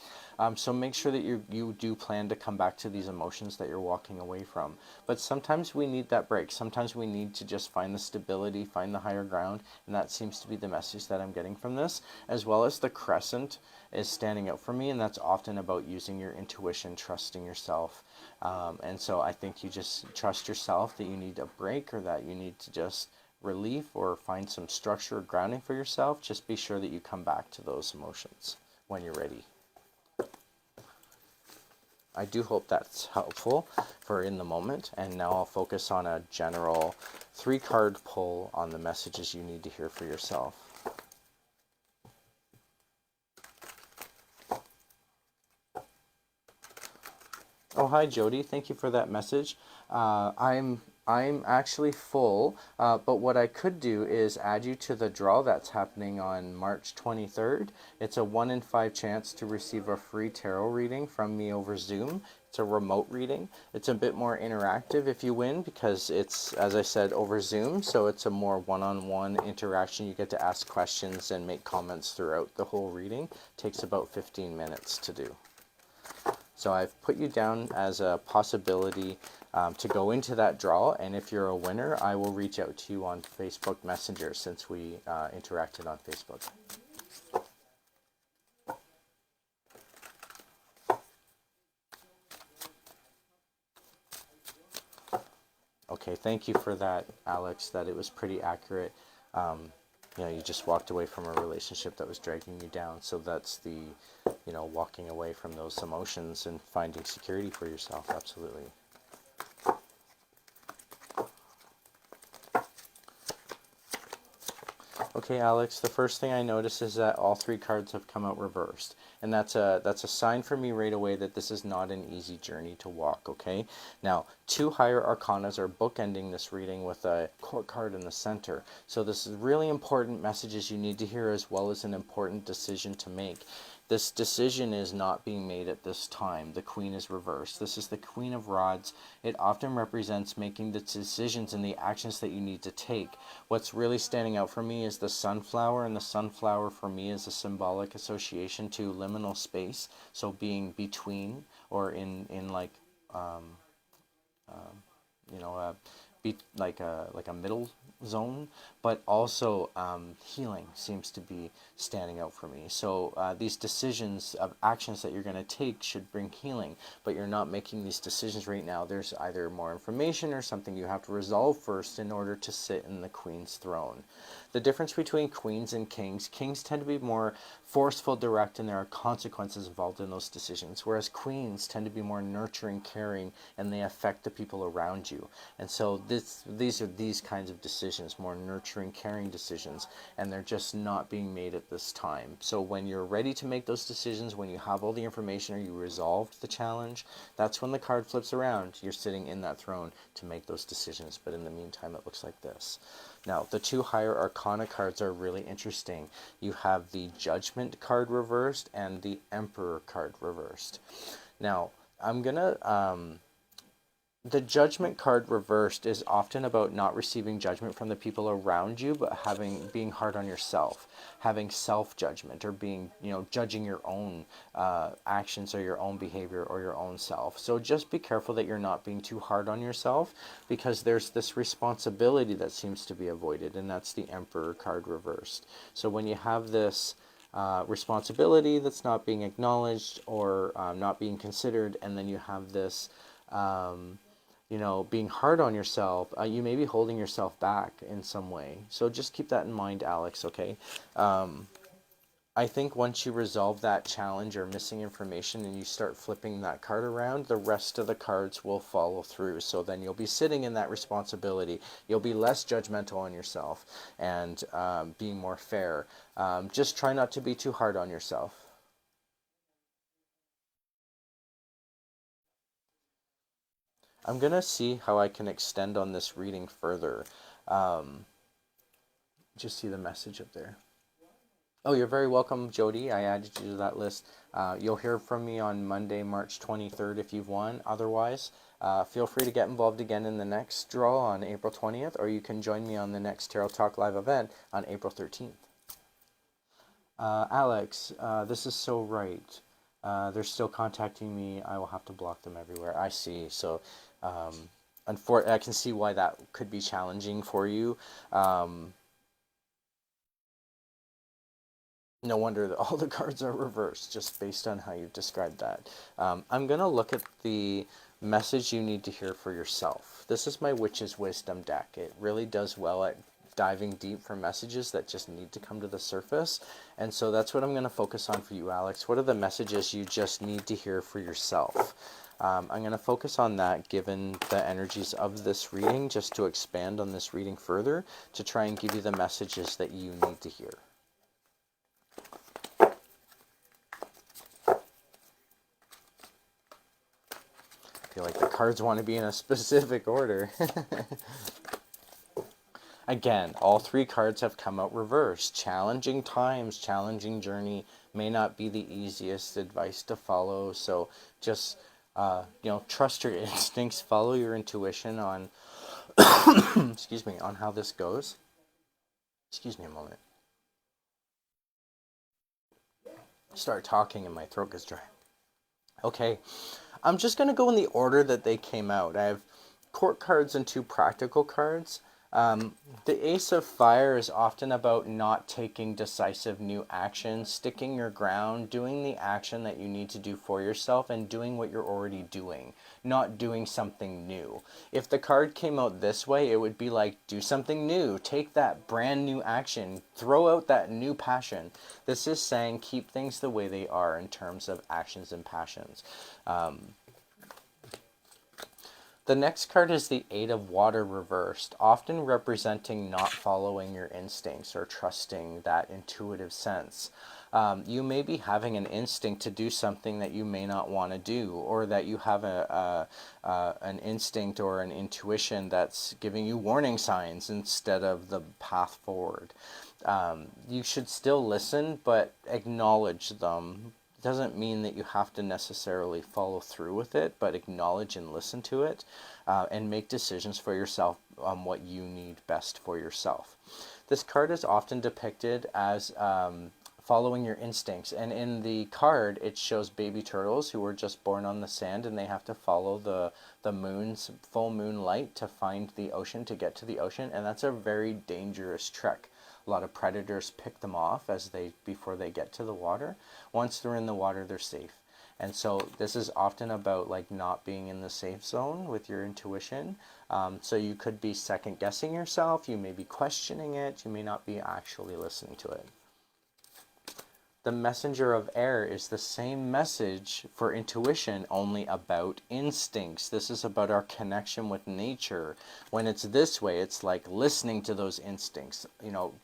S1: So make sure that you do plan to come back to these emotions that you're walking away from. But sometimes we need that break. Sometimes we need to just find the stability, find the higher ground, and that seems to be the message that I'm getting from this, as well as the crescent is standing out for me, and that's often about using your intuition, trusting yourself. And so I think you just trust yourself that you need a break, or that you need to just relief or find some structure or grounding for yourself. Just be sure that you come back to those emotions when you're ready. I do hope that's helpful for in the moment, and now I'll focus on a general 3-card pull on the messages you need to hear for yourself. Oh, hi Jody, thank you for that message. I'm actually full, but what I could do is add you to the draw that's happening on March 23rd. It's a 1 in 5 chance to receive a free tarot reading from me over Zoom. It's a remote reading. It's a bit more interactive if you win, because it's, as I said, over Zoom, so it's a more one-on-one interaction. You get to ask questions and make comments throughout the whole reading. It takes about 15 minutes to do. So I've put you down as a possibility to go into that draw, and if you're a winner, I will reach out to you on Facebook Messenger, since we interacted on Facebook. Okay, thank you for that, Alex, that it was pretty accurate. You just walked away from a relationship that was dragging you down. So that's the, walking away from those emotions and finding security for yourself. Absolutely. Okay, Alex, the first thing I notice is that all 3 cards have come out reversed. And that's a sign for me right away that this is not an easy journey to walk, okay? Now, 2 higher arcanas are bookending this reading with a court card in the center. So this is really important messages you need to hear, as well as an important decision to make. This decision is not being made at this time. The Queen is reversed. This is the Queen of Rods. It often represents making the decisions and the actions that you need to take. What's really standing out for me is the sunflower, and the sunflower for me is a symbolic association to liminal space. So being between, or in like, like a middle zone. but also healing seems to be standing out for me. So these decisions of actions that you're going to take should bring healing, but you're not making these decisions right now. There's either more information or something you have to resolve first in order to sit in the Queen's throne. The difference between queens and kings, kings tend to be more forceful, direct, and there are consequences involved in those decisions, whereas queens tend to be more nurturing, caring, and they affect the people around you. And so these are these kinds of decisions, more nurturing, caring decisions, and they're just not being made at this time. So when you're ready to make those decisions, when you have all the information or you resolved the challenge, that's when the card flips around. You're sitting in that throne to make those decisions, but in the meantime it looks like this. Now, the two higher arcana cards are really interesting. You have the Judgment card reversed and the Emperor card reversed. Now, I'm going to the Judgment card reversed is often about not receiving judgment from the people around you, but being hard on yourself, having self-judgment, or being, judging your own actions or your own behavior or your own self. So just be careful that you're not being too hard on yourself, because there's this responsibility that seems to be avoided, and that's the Emperor card reversed. So when you have this responsibility that's not being acknowledged or not being considered, and then you have this being hard on yourself, you may be holding yourself back in some way. So just keep that in mind, Alex, okay? I think once you resolve that challenge or missing information and you start flipping that card around, the rest of the cards will follow through. So then you'll be sitting in that responsibility. You'll be less judgmental on yourself and being more fair. Just try not to be too hard on yourself. I'm going to see how I can extend on this reading further. Um, just see the message up there. Oh, you're very welcome, Jody. I added you to that list. You'll hear from me on Monday, March 23rd if you've won. Otherwise, feel free to get involved again in the next draw on April 20th, or you can join me on the next Tarot Talk Live event on April 13th. Alex, this is so right. They're still contacting me. I will have to block them everywhere. I see. So, I can see why that could be challenging for you. No wonder that all the cards are reversed, just based on how you've described that. I'm going to look at the message you need to hear for yourself. This is my Witch's Wisdom deck. It really does well at diving deep for messages that just need to come to the surface. And so that's what I'm going to focus on for you, Alex. What are the messages you just need to hear for yourself? I'm going to focus on that given the energies of this reading, just to expand on this reading further, to try and give you the messages that you need to hear. I feel like the cards want to be in a specific order. Again, all three cards have come out reversed. Challenging times, challenging journey may not be the easiest advice to follow. So just, trust your instincts, follow your intuition on, excuse me, on how this goes. Excuse me a moment. Start talking and my throat gets dry. Okay, I'm just going to go in the order that they came out. I have court cards and two practical cards. The Ace of Fire is often about not taking decisive new action, sticking your ground, doing the action that you need to do for yourself, and doing what you're already doing, not doing something new. If the card came out this way, it would be like, do something new, take that brand new action, throw out that new passion. This is saying keep things the way they are in terms of actions and passions. The next card is the Eight of Water reversed, often representing not following your instincts or trusting that intuitive sense. You may be having an instinct to do something that you may not want to do, or that you have an instinct or an intuition that's giving you warning signs instead of the path forward. You should still listen, but acknowledge them. Doesn't mean that you have to necessarily follow through with it, but acknowledge and listen to it, and make decisions for yourself on what you need best for yourself. This card is often depicted as following your instincts. And in the card, it shows baby turtles who were just born on the sand, and they have to follow the moon's full moon light to find the ocean, to get to the ocean. And that's a very dangerous trek. A lot of predators pick them off before they get to the water. Once they're in the water, they're safe. And so this is often about like not being in the safe zone with your intuition. So you could be second guessing yourself, you may be questioning it, you may not be actually listening to it. The messenger of air is the same message for intuition, only about instincts. This is about our connection with nature. When it's this way, it's like listening to those instincts,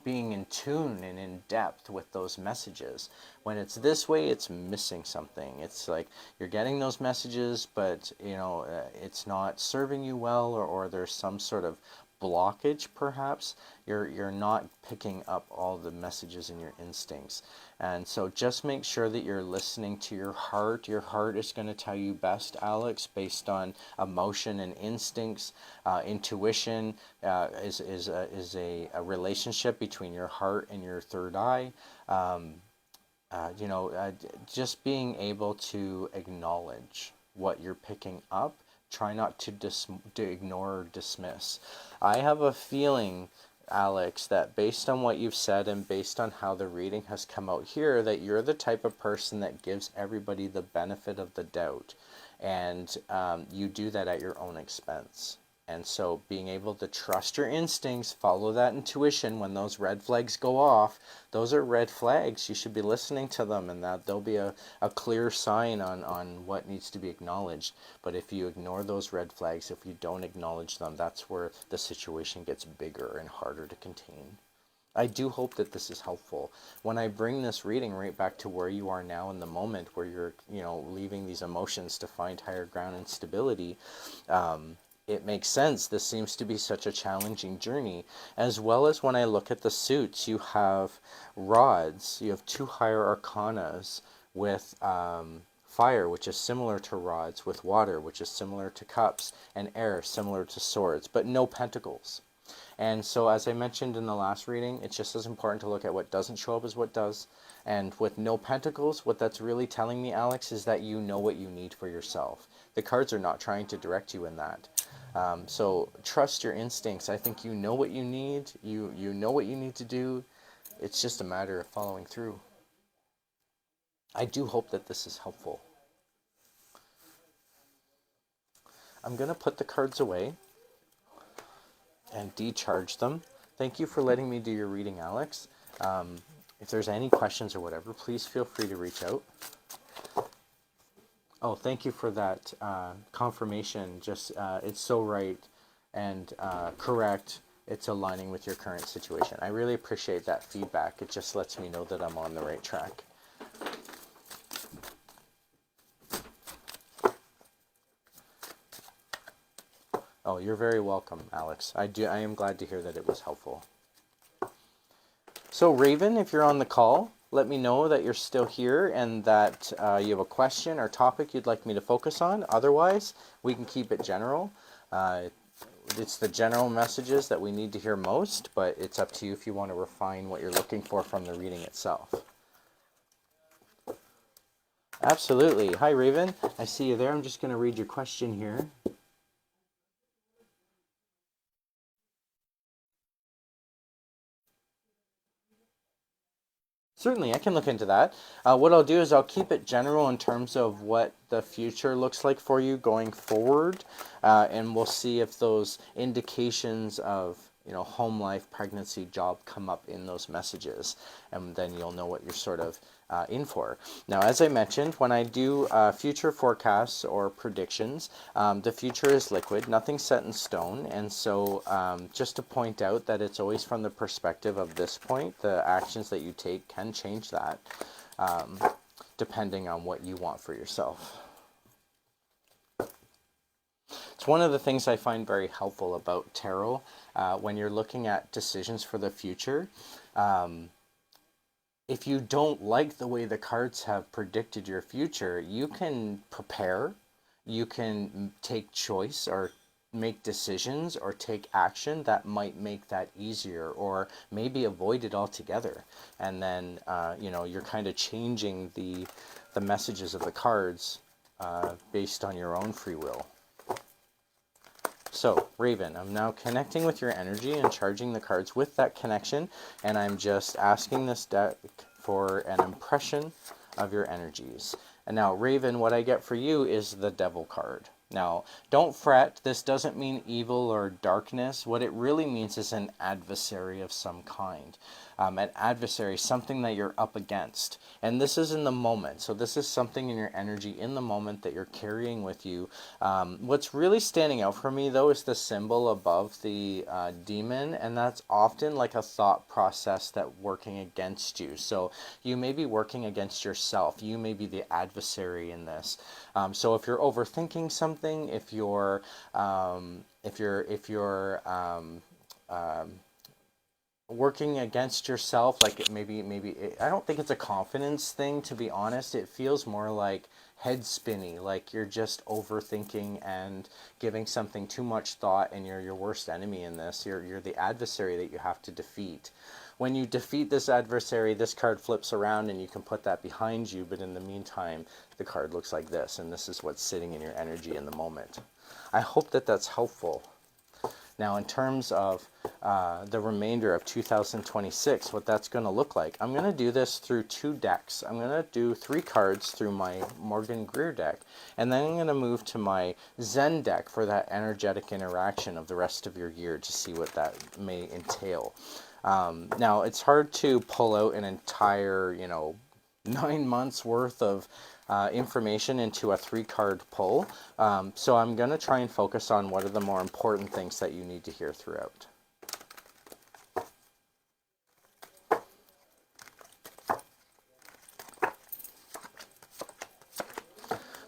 S1: being in tune and in depth with those messages. When it's this way, it's missing something. It's like you're getting those messages, but it's not serving you well, or there's some sort of blockage perhaps. You're not picking up all the messages in your instincts. And so just make sure that you're listening to your heart. Your heart is going to tell you best, Alex, based on emotion and instincts. Intuition is a relationship between your heart and your third eye. Just being able to acknowledge what you're picking up. Try not to ignore or dismiss. I have a feeling, Alex, that based on what you've said and based on how the reading has come out here, that you're the type of person that gives everybody the benefit of the doubt. And you do that at your own expense. And so being able to trust your instincts, follow that intuition, when those red flags go off, those are red flags. You should be listening to them, and that there'll be a clear sign on what needs to be acknowledged. But if you ignore those red flags, if you don't acknowledge them, that's where the situation gets bigger and harder to contain. I do hope that this is helpful. When I bring this reading right back to where you are now in the moment, where you're, leaving these emotions to find higher ground and stability, it makes sense. This seems to be such a challenging journey. As well as when I look at the suits, you have rods, you have 2 higher arcanas with fire, which is similar to rods, with water, which is similar to cups, and air, similar to swords, but no pentacles. And so, as I mentioned in the last reading, it's just as important to look at what doesn't show up as what does. And with no pentacles, what that's really telling me, Alex, is that you know what you need for yourself. The cards are not trying to direct you in that. So trust your instincts. I think you know what you need. You know what you need to do. It's just a matter of following through. I do hope that this is helpful. I'm going to put the cards away and decharge them. Thank you for letting me do your reading, Alex. If there's any questions or whatever, please feel free to reach out. Oh, thank you for that confirmation. Just it's so right and correct. It's aligning with your current situation. I really appreciate that feedback. It just lets me know that I'm on the right track. Oh, you're very welcome, Alex. I am glad to hear that it was helpful. So, Raven, if you're on the call, let me know that you're still here and that you have a question or topic you'd like me to focus on. Otherwise, we can keep it general. It's the general messages that we need to hear most, but it's up to you if you want to refine what you're looking for from the reading itself. Absolutely. Hi, Raven. I see you there. I'm just going to read your question here. Certainly, I can look into that. What I'll do is I'll keep it general in terms of what the future looks like for you going forward, and we'll see if those indications of home life, pregnancy, job come up in those messages, and then you'll know what you're sort of in for. Now, as I mentioned, when I do future forecasts or predictions, the future is liquid, nothing set in stone, and so just to point out that it's always from the perspective of this point. The actions that you take can change that depending on what you want for yourself. It's one of the things I find very helpful about tarot when you're looking at decisions for the future. If you don't like the way the cards have predicted your future, you can prepare, you can take choice or make decisions or take action that might make that easier, or maybe avoid it altogether. And then you know, you're kind of changing the messages of the cards based on your own free will. So, Raven, I'm now connecting with your energy and charging the cards with that connection, and I'm just asking this deck for an impression of your energies. And now, Raven, what I get for you is the Devil card. Now, don't fret, this doesn't mean evil or darkness. What it really means is an adversary of some kind. An adversary, something that you're up against. And this is in the moment. So this is something in your energy in the moment that you're carrying with you. What's really standing out for me, though, is the symbol above the demon. And that's often like a thought process that's working against you. So you may be working against yourself. You may be the adversary in this. So if you're overthinking something, if you're working against yourself, like I don't think it's a confidence thing, to be honest. It feels more like head spinny, like you're just overthinking and giving something too much thought, and you're your worst enemy in this. You're the adversary that you have to defeat. When you defeat this adversary, this card flips around and you can put that behind you, but in the meantime, the card looks like this, and this is what's sitting in your energy in the moment. I hope that that's helpful. Now, in terms of the remainder of 2026, what that's going to look like, I'm going to do this through 2 decks. I'm going to do 3 cards through my Morgan Greer deck, and then I'm going to move to my Zen deck for that energetic interaction of the rest of your year to see what that may entail. Now, it's hard to pull out an entire, 9 months worth of information into a 3-card pull. So I'm going to try and focus on what are the more important things that you need to hear throughout.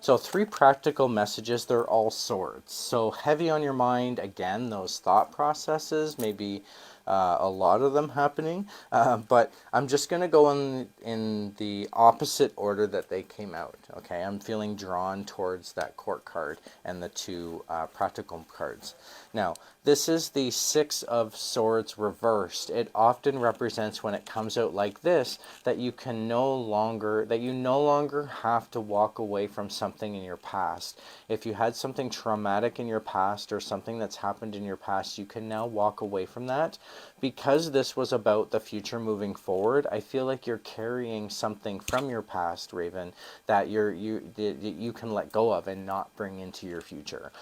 S1: So 3 practical messages, they're all swords. So heavy on your mind, again, those thought processes, maybe a lot of them happening, but I'm just going to go in the opposite order that they came out. Okay, I'm feeling drawn towards that court card and the 2 practical cards. Now, this is the 6 of Swords reversed. It often represents, when it comes out like this, that you no longer have to walk away from something in your past. If you had something traumatic in your past or something that's happened in your past, you can now walk away from that. Because this was about the future moving forward, I feel like you're carrying something from your past, Raven, that you can let go of and not bring into your future.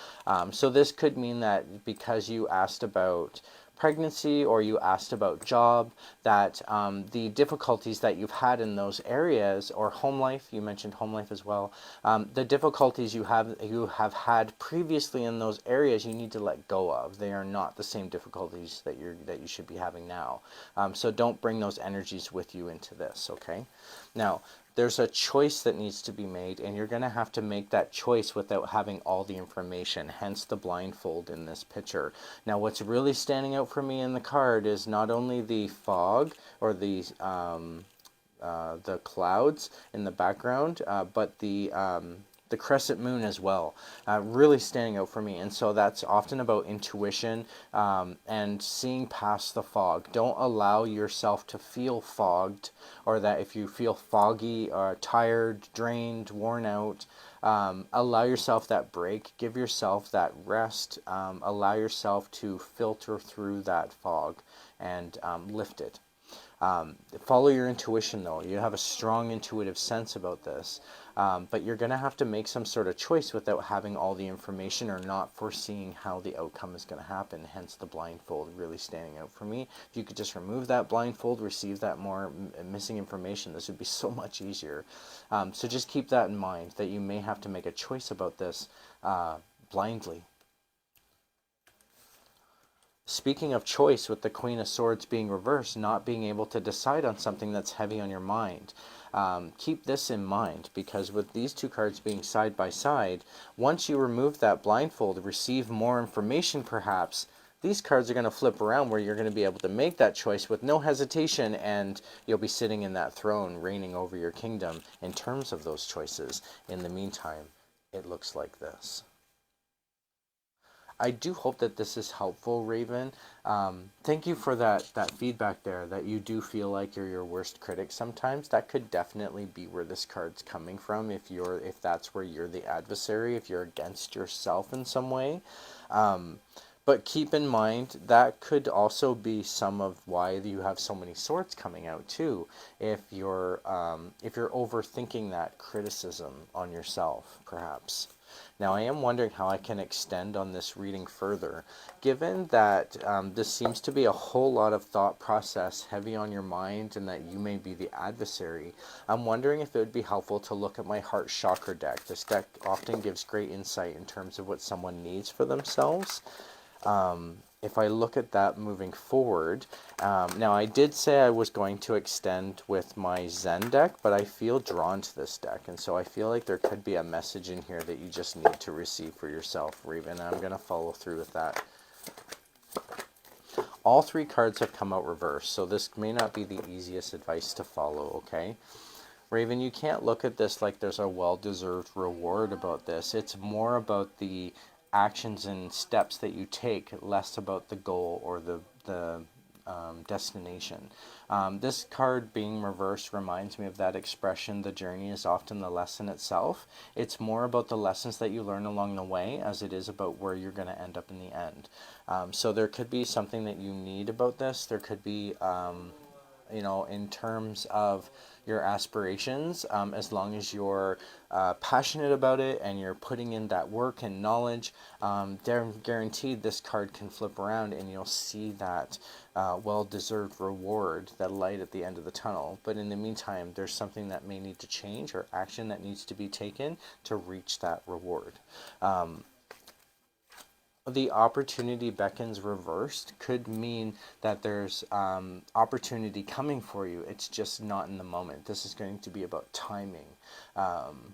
S1: So this could mean that because you asked about pregnancy or you asked about job, that the difficulties that you've had in those areas, or home life, you mentioned home life as well, the difficulties you have had previously in those areas, you need to let go of. They are not the same difficulties that you should be having now. So don't bring those energies with you into this, okay? Now, there's a choice that needs to be made, and you're going to have to make that choice without having all the information, hence the blindfold in this picture. Now, what's really standing out for me in the card is not only the fog or the clouds in the background, but the crescent moon as well, really standing out for me. And so that's often about intuition and seeing past the fog. Don't allow yourself to feel fogged, or that if you feel foggy, tired, drained, worn out, allow yourself that break, give yourself that rest, allow yourself to filter through that fog and lift it. Follow your intuition, though. You have a strong intuitive sense about this, but you're going to have to make some sort of choice without having all the information or not foreseeing how the outcome is going to happen, hence the blindfold really standing out for me. If you could just remove that blindfold, receive that more missing information, this would be so much easier. So just keep that in mind, that you may have to make a choice about this blindly. Speaking of choice, with the Queen of Swords being reversed, not being able to decide on something that's heavy on your mind. Keep this in mind, because with these 2 cards being side by side, once you remove that blindfold, receive more information perhaps, these cards are going to flip around where you're going to be able to make that choice with no hesitation, and you'll be sitting in that throne reigning over your kingdom in terms of those choices. In the meantime, it looks like this. I do hope that this is helpful, Raven. Thank you for that feedback there, that you do feel like you're your worst critic sometimes. That could definitely be where this card's coming from, if that's where you're the adversary, if you're against yourself in some way. Um, but keep in mind that could also be some of why you have so many swords coming out too. If you're overthinking that criticism on yourself, perhaps. Now, I am wondering how I can extend on this reading further. Given that this seems to be a whole lot of thought process heavy on your mind and that you may be the adversary, I'm wondering if it would be helpful to look at my heart chakra deck. This deck often gives great insight in terms of what someone needs for themselves. If I look at that moving forward, now I did say I was going to extend with my Zen deck, but I feel drawn to this deck, and so I feel like there could be a message in here that you just need to receive for yourself, Raven, and I'm going to follow through with that. All three cards have come out reversed, so this may not be the easiest advice to follow, okay? Raven, you can't look at this like there's a well-deserved reward about this. It's more about the actions and steps that you take, less about the goal or the destination. This card being reversed reminds me of that expression, the journey is often the lesson itself. It's more about the lessons that you learn along the way as it is about where you're going to end up in the end. So there could be something that you need about this. There could be in terms of your aspirations, as long as you're passionate about it and you're putting in that work and knowledge, they're guaranteed this card can flip around and you'll see that well-deserved reward, that light at the end of the tunnel. But in the meantime, there's something that may need to change or action that needs to be taken to reach that reward. The opportunity beckons reversed could mean that there's opportunity coming for you. It's just not in the moment. This is going to be about timing. And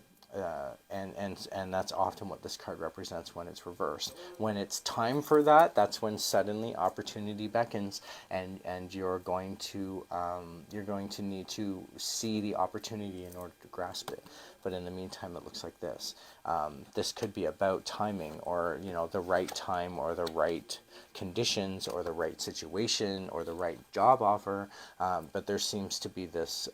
S1: that's often what this card represents when it's reversed. When it's time for that, that's when suddenly opportunity beckons, and you're going to need to see the opportunity in order to grasp it. But in the meantime, it looks like this. This could be about timing, or the right time, or the right conditions, or the right situation, or the right job offer. But there seems to be this.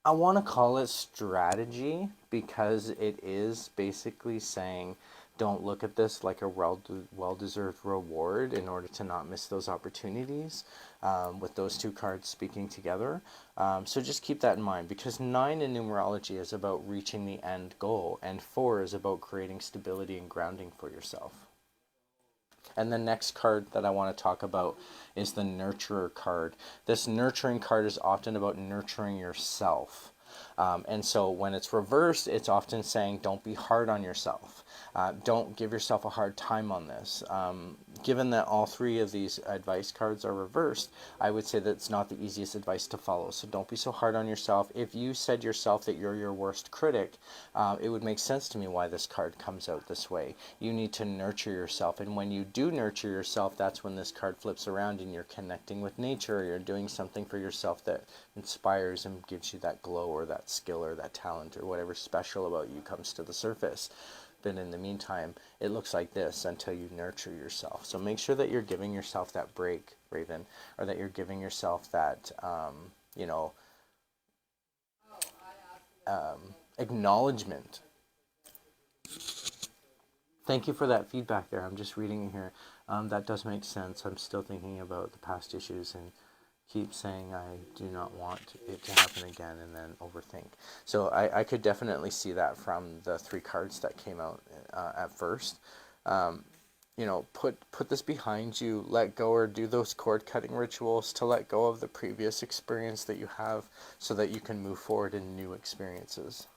S1: I want to call it strategy, because it is basically saying don't look at this like a well-deserved reward in order to not miss those opportunities, with those two cards speaking together. So just keep that in mind, because 9 in numerology is about reaching the end goal, and 4 is about creating stability and grounding for yourself. And the next card that I want to talk about is the Nurturer card. This nurturing card is often about nurturing yourself. And so when it's reversed, it's often saying don't be hard on yourself. Don't give yourself a hard time on this. Given that all 3 of these advice cards are reversed, I would say that it's not the easiest advice to follow. So don't be so hard on yourself. If you said yourself that you're your worst critic, it would make sense to me why this card comes out this way. You need to nurture yourself. And when you do nurture yourself, that's when this card flips around and you're connecting with nature, or you're doing something for yourself that inspires and gives you that glow, or that skill, or that talent, or whatever special about you comes to the surface. But in the meantime, it looks like this until you nurture yourself. So make sure that you're giving yourself that break, Raven, or that you're giving yourself that, acknowledgement. Thank you for that feedback there. I'm just reading here. That does make sense. I'm still thinking about the past issues and keep saying I do not want it to happen again, and then overthink. So I could definitely see that from the 3 cards that came out at first. Put this behind you, let go, or do those cord cutting rituals to let go of the previous experience that you have, so that you can move forward in new experiences.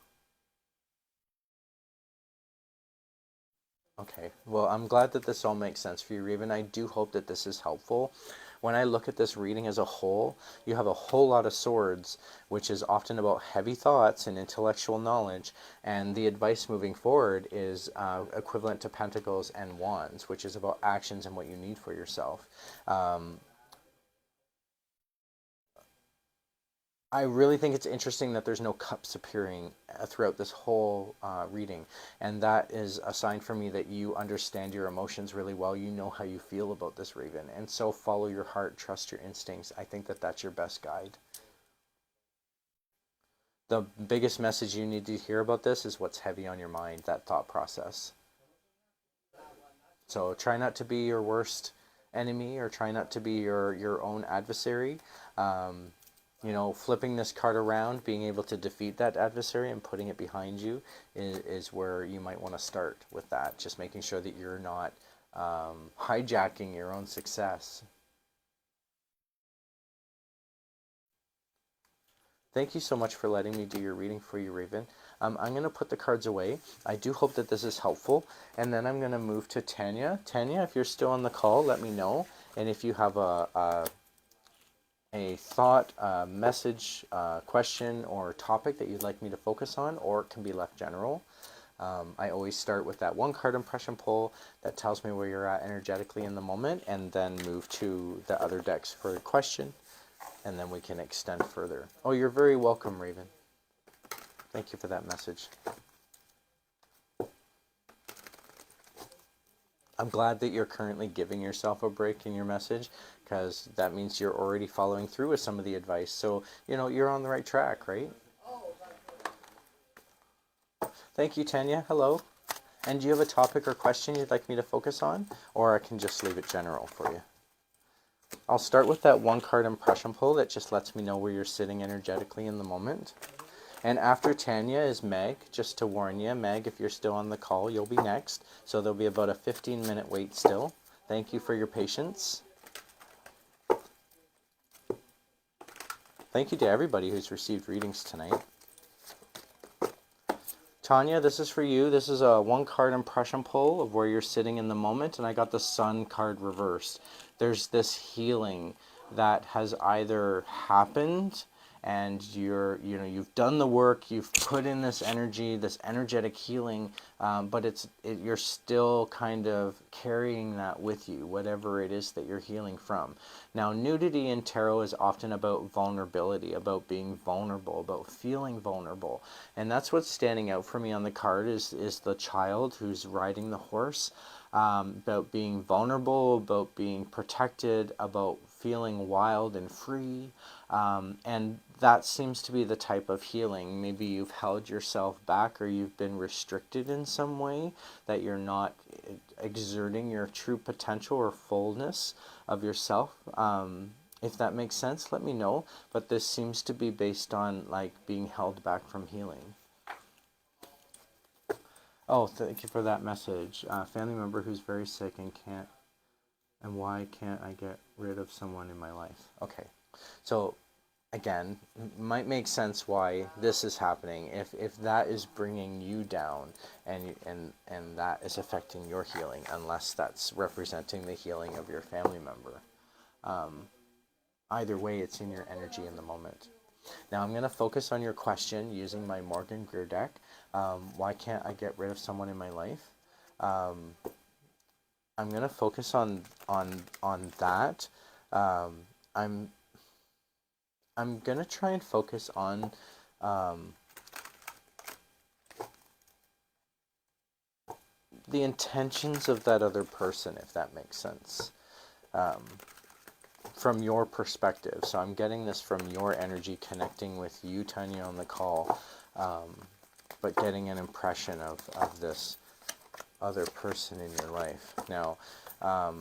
S1: Okay, well, I'm glad that this all makes sense for you, Raven. I do hope that this is helpful. When I look at this reading as a whole, you have a whole lot of swords, which is often about heavy thoughts and intellectual knowledge, and the advice moving forward is equivalent to pentacles and wands, which is about actions and what you need for yourself. Um, I really think it's interesting that there's no cups appearing throughout this whole reading. And that is a sign for me that you understand your emotions really well. You know how you feel about this, Raven. And so follow your heart, trust your instincts. I think that that's your best guide. The biggest message you need to hear about this is what's heavy on your mind, that thought process. So try not to be your worst enemy, or try not to be your own adversary. Um, Flipping this card around, being able to defeat that adversary and putting it behind you is where you might want to start with that. Just making sure that you're not hijacking your own success. Thank you so much for letting me do your reading for you, Raven. I'm going to put the cards away. I do hope that this is helpful. And then I'm going to move to Tanya. Tanya, if you're still on the call, let me know. And if you have a thought, message, question, or topic that you'd like me to focus on, or it can be left general. I always start with that one card impression pull that tells me where you're at energetically in the moment, and then move to the other decks for a question, and then we can extend further. Oh, you're very welcome, Raven. Thank you for that message. I'm glad that you're currently giving yourself a break in your message, because that means you're already following through with some of the advice. So, you're on the right track, right? Thank you, Tanya. Hello. And do you have a topic or question you'd like me to focus on? Or I can just leave it general for you. I'll start with that one card impression pull that just lets me know where you're sitting energetically in the moment. And after Tanya is Meg, just to warn you, Meg, if you're still on the call, you'll be next. So there'll be about a 15-minute wait still. Thank you for your patience. Thank you to everybody who's received readings tonight. Tanya, this is for you. This is a one card impression pull of where you're sitting in the moment, and I got the Sun card reversed. There's this healing that has either happened and you've done the work, you've put in this energy, this energetic healing, but you're still kind of carrying that with you, whatever it is that you're healing from. Now, nudity in tarot is often about vulnerability, about being vulnerable, about feeling vulnerable, and that's what's standing out for me on the card is the child who's riding the horse. About being vulnerable, about being protected, about feeling wild and free. And that seems to be the type of healing. Maybe you've held yourself back, or you've been restricted in some way, that you're not exerting your true potential or fullness of yourself. If that makes sense, let me know. But this seems to be based on being held back from healing. Oh, thank you for that message. Family member who's very sick and why can't I get rid of someone in my life? Okay, so again, might make sense why this is happening. If that is bringing you down, and that is affecting your healing, unless that's representing the healing of your family member. Either way, it's in your energy in the moment. Now I'm going to focus on your question using my Morgan Greer deck. Why can't I get rid of someone in my life? I'm going to focus on that. I'm going to try and focus on the intentions of that other person, if that makes sense. From your perspective. So I'm getting this from your energy, connecting with you, Tanya, on the call, but getting an impression of this other person in your life. Now, a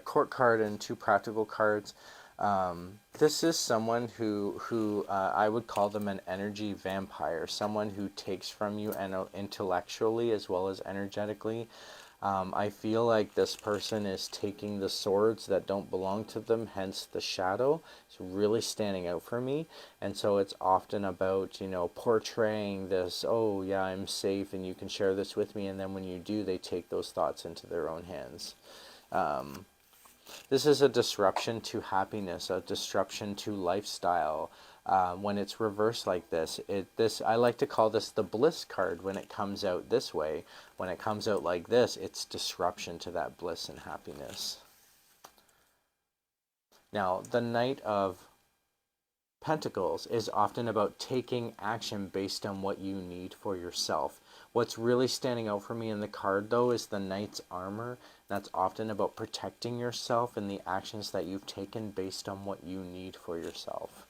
S1: court card and two practical cards. This is someone who I would call them an energy vampire, someone who takes from you intellectually as well as energetically. I feel like this person is taking the swords that don't belong to them, hence the shadow. It's really standing out for me. And so it's often about, portraying this, oh yeah, I'm safe and you can share this with me. And then when you do, they take those thoughts into their own hands. This is a disruption to happiness, a disruption to lifestyle. When it's reversed like this, I like to call this the bliss card when it comes out this way. When it comes out like this, it's disruption to that bliss and happiness. Now, the Knight of Pentacles is often about taking action based on what you need for yourself. What's really standing out for me in the card, though, is the Knight's Armor. That's often about protecting yourself and the actions that you've taken based on what you need for yourself.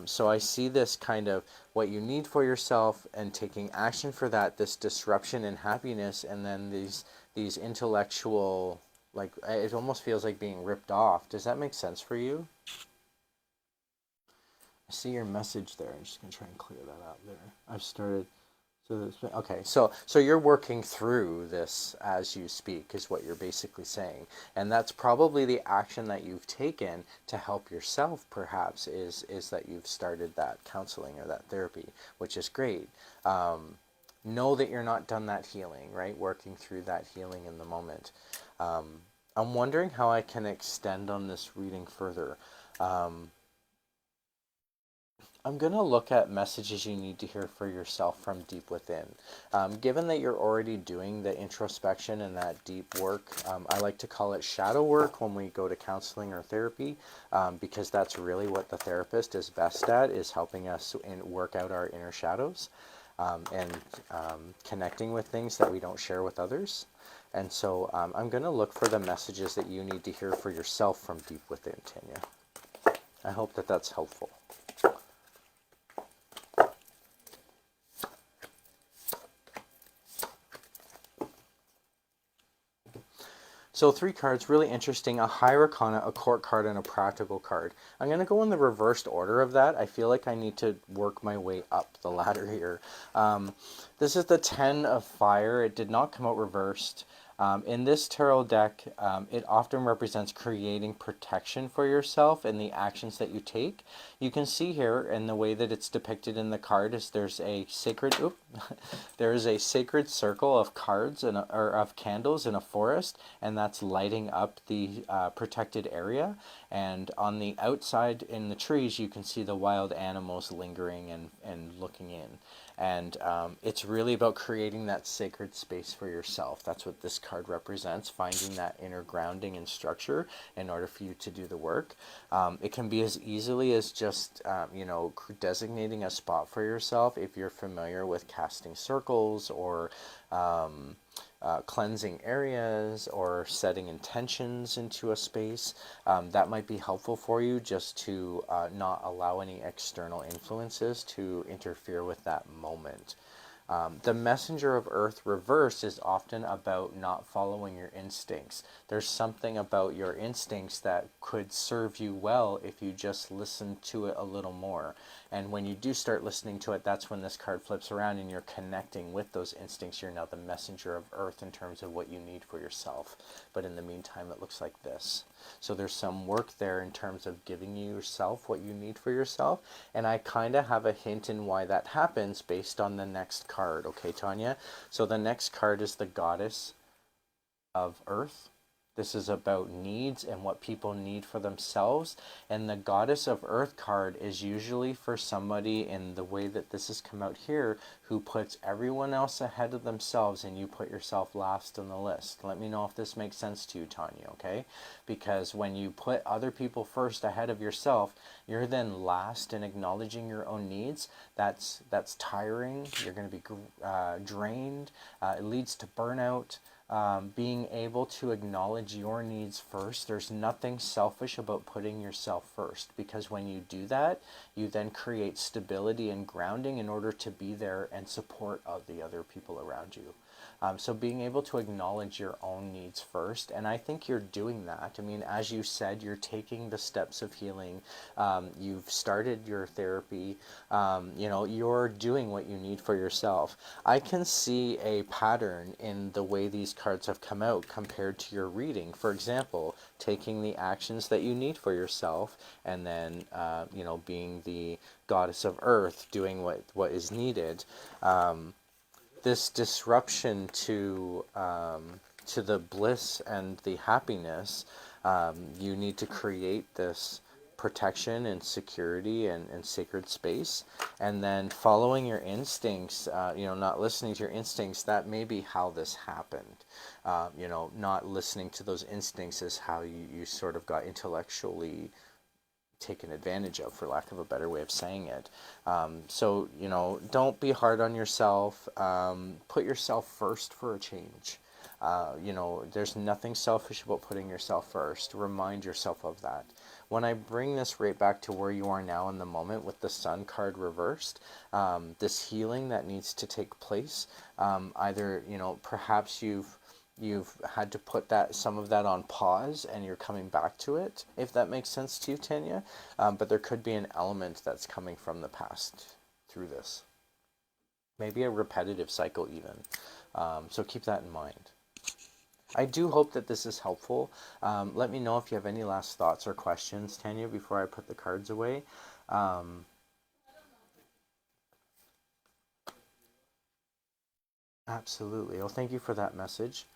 S1: So I see this kind of what you need for yourself and taking action for that, this disruption in happiness, and then these intellectual, like, it almost feels like being ripped off. Does that make sense for you? I see your message there. I'm just gonna try and clear that out there. I've started. So this, okay, so you're working through this as you speak, is what you're basically saying, and that's probably the action that you've taken to help yourself. Perhaps is that you've started that counseling or that therapy, which is great. Know that you're not done that healing, right? Working through that healing in the moment. I'm wondering how I can extend on this reading further. I'm going to look at messages you need to hear for yourself from deep within. Given that you're already doing the introspection and that deep work, I like to call it shadow work when we go to counseling or therapy, because that's really what the therapist is best at, is helping us work out our inner shadows, and connecting with things that we don't share with others. And so I'm going to look for the messages that you need to hear for yourself from deep within, Tanya. I hope that that's helpful. So 3 cards, really interesting, a High Arcana, a Court card, and a Practical card. I'm going to go in the reversed order of that. I feel like I need to work my way up the ladder here. This is the 10 of Fire. It did not come out reversed. In this tarot deck, it often represents creating protection for yourself and the actions that you take. You can see here in the way that it's depicted in the card is there's a sacred there is a sacred circle of cards or of candles in a forest, and that's lighting up the protected area. And on the outside in the trees, you can see the wild animals lingering and looking in. And it's really about creating that sacred space for yourself. That's what this card represents, finding that inner grounding and structure in order for you to do the work. It can be as easily as just, designating a spot for yourself if you're familiar with casting circles or cleansing areas or setting intentions into a space. That might be helpful for you, just to not allow any external influences to interfere with that moment. The Messenger of Earth reverse is often about not following your instincts. There's something about your instincts that could serve you well if you just listen to it a little more. And when you do start listening to it, that's when this card flips around and you're connecting with those instincts. You're now the messenger of Earth in terms of what you need for yourself. But in the meantime, it looks like this. So there's some work there in terms of giving you yourself what you need for yourself. And I kind of have a hint in why that happens based on the next card. Okay, Tanya? So the next card is the Goddess of Earth. This is about needs and what people need for themselves. And the Goddess of Earth card is usually for somebody, in the way that this has come out here, who puts everyone else ahead of themselves and you put yourself last on the list. Let me know if this makes sense to you, Tanya, okay? Because when you put other people first ahead of yourself, you're then last in acknowledging your own needs. That's tiring. You're going to be drained. It leads to burnout. Being able to acknowledge your needs first. There's nothing selfish about putting yourself first, because when you do that, you then create stability and grounding in order to be there and support of the other people around you. So being able to acknowledge your own needs first, and I think you're doing that. I mean, as you said, you're taking the steps of healing. You've started your therapy. You're doing what you need for yourself. I can see a pattern in the way these cards have come out compared to your reading. For example, taking the actions that you need for yourself, and then being the Goddess of Earth, doing what is needed. This disruption to the bliss and the happiness, you need to create this protection and security and sacred space, and then following your instincts, not listening to your instincts. That may be how this happened. Not listening to those instincts is how you sort of got intellectually taken advantage of, for lack of a better way of saying it. So, you know, don't be hard on yourself. Put yourself first for a change. You know, there's nothing selfish about putting yourself first. Remind yourself of that. When I bring this right back to where you are now in the moment with the Sun card reversed, this healing that needs to take place, either, you know, perhaps you've had to put that, some of that, on pause, and you're coming back to it, if that makes sense to you, Tanya. But there could be an element that's coming from the past through this. Maybe a repetitive cycle even. So keep that in mind. I do hope that this is helpful. Let me know if you have any last thoughts or questions, Tanya, before I put the cards away. Absolutely. Well, thank you for that message.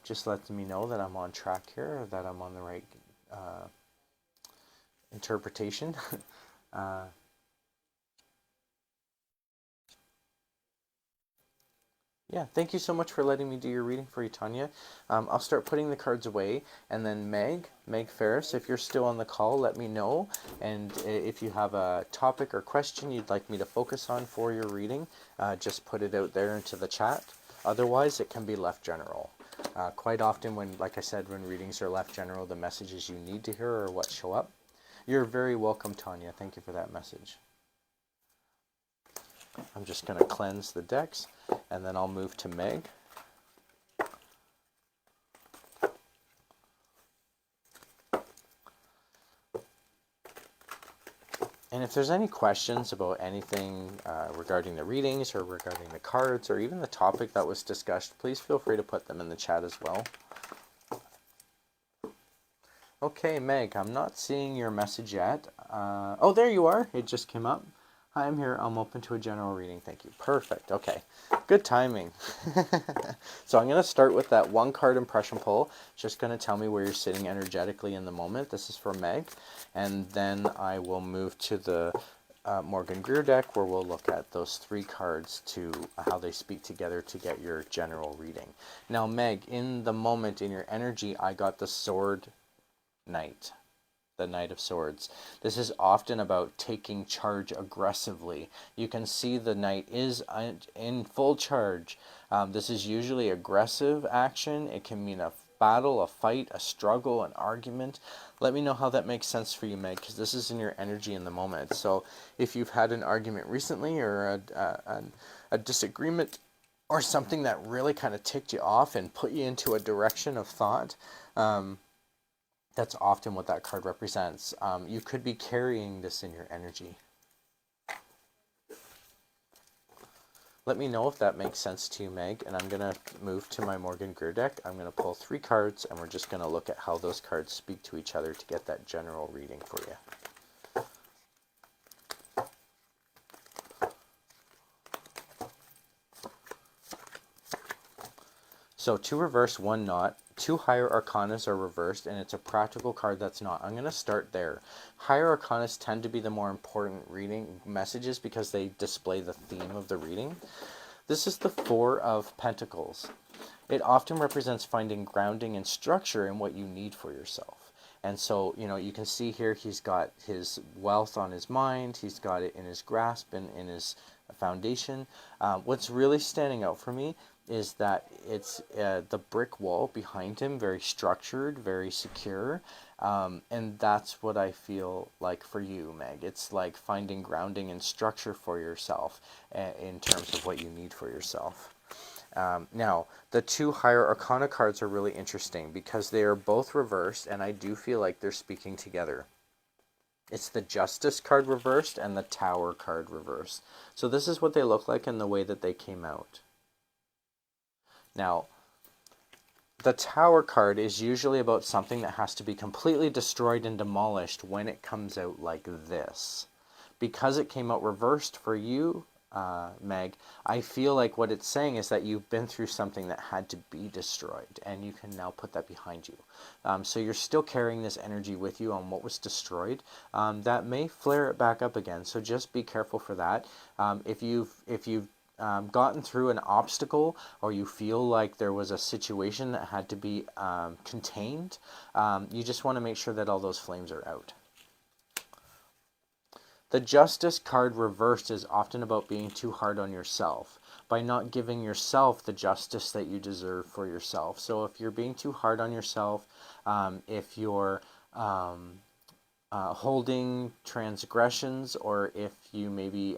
S1: Just letting me know that I'm on track here, that I'm on the right interpretation. uh, Yeah, thank you so much for letting me do your reading for you, Tanya. I'll start putting the cards away, and then Meg Ferris, if you're still on the call, let me know. And if you have a topic or question you'd like me to focus on for your reading, just put it out there into the chat. Otherwise, it can be left general. Quite often when, like I said, when readings are left general, the messages you need to hear are what show up. You're very welcome, Tanya. Thank you for that message. I'm just going to cleanse the decks, and then I'll move to Meg. And if there's any questions about anything regarding the readings or regarding the cards or even the topic that was discussed, please feel free to put them in the chat as well. Okay, Meg, I'm not seeing your message yet. Oh, there you are. It just came up. Hi, I'm here. I'm open to a general reading. Thank you. Perfect. Okay. Good timing. So I'm going to start with that one card impression pull. Just going to tell me where you're sitting energetically in the moment. This is for Meg. And then I will move to the Morgan Greer deck, where we'll look at those three cards to how they speak together to get your general reading. Now, Meg, in the moment, in your energy, I got the Sword Knight. The Knight of Swords. This is often about taking charge aggressively. You can see the Knight is in full charge. This is usually aggressive action. It can mean a battle, a fight, a struggle, an argument. Let me know how that makes sense for you, Meg, because this is in your energy in the moment. So if you've had an argument recently, or a disagreement, or something that really kind of ticked you off and put you into a direction of thought, that's often what that card represents. You could be carrying this in your energy. Let me know if that makes sense to you, Meg. And I'm going to move to my Morgan Greer deck. I'm going to pull three cards, and we're just going to look at how those cards speak to each other to get that general reading for you. So two reverse, one not. Two higher arcanas are reversed, and it's a practical card that's not. I'm going to start there. Higher arcanas tend to be the more important reading messages because they display the theme of the reading. This is the Four of Pentacles. It often represents finding grounding and structure in what you need for yourself. And so, you know, you can see here he's got his wealth on his mind. He's got it in his grasp and in his foundation. What's really standing out for me is that it's the brick wall behind him, very structured, very secure. And that's what I feel like for you, Meg. It's like finding grounding and structure for yourself in terms of what you need for yourself. Now, the two higher arcana cards are really interesting because they are both reversed, and I do feel like they're speaking together. It's the Justice card reversed and the Tower card reversed. So this is what they look like in the way that they came out. Now, the Tower card is usually about something that has to be completely destroyed and demolished when it comes out like this. Because it came out reversed for you, Meg, I feel like what it's saying is that you've been through something that had to be destroyed, and you can now put that behind you. So you're still carrying this energy with you on what was destroyed. That may flare it back up again, so just be careful for that. If you've gotten through an obstacle, or you feel like there was a situation that had to be contained, you just want to make sure that all those flames are out. The Justice card reversed is often about being too hard on yourself, by not giving yourself the justice that you deserve for yourself. So if you're being too hard on yourself, if you're holding transgressions, or if you maybe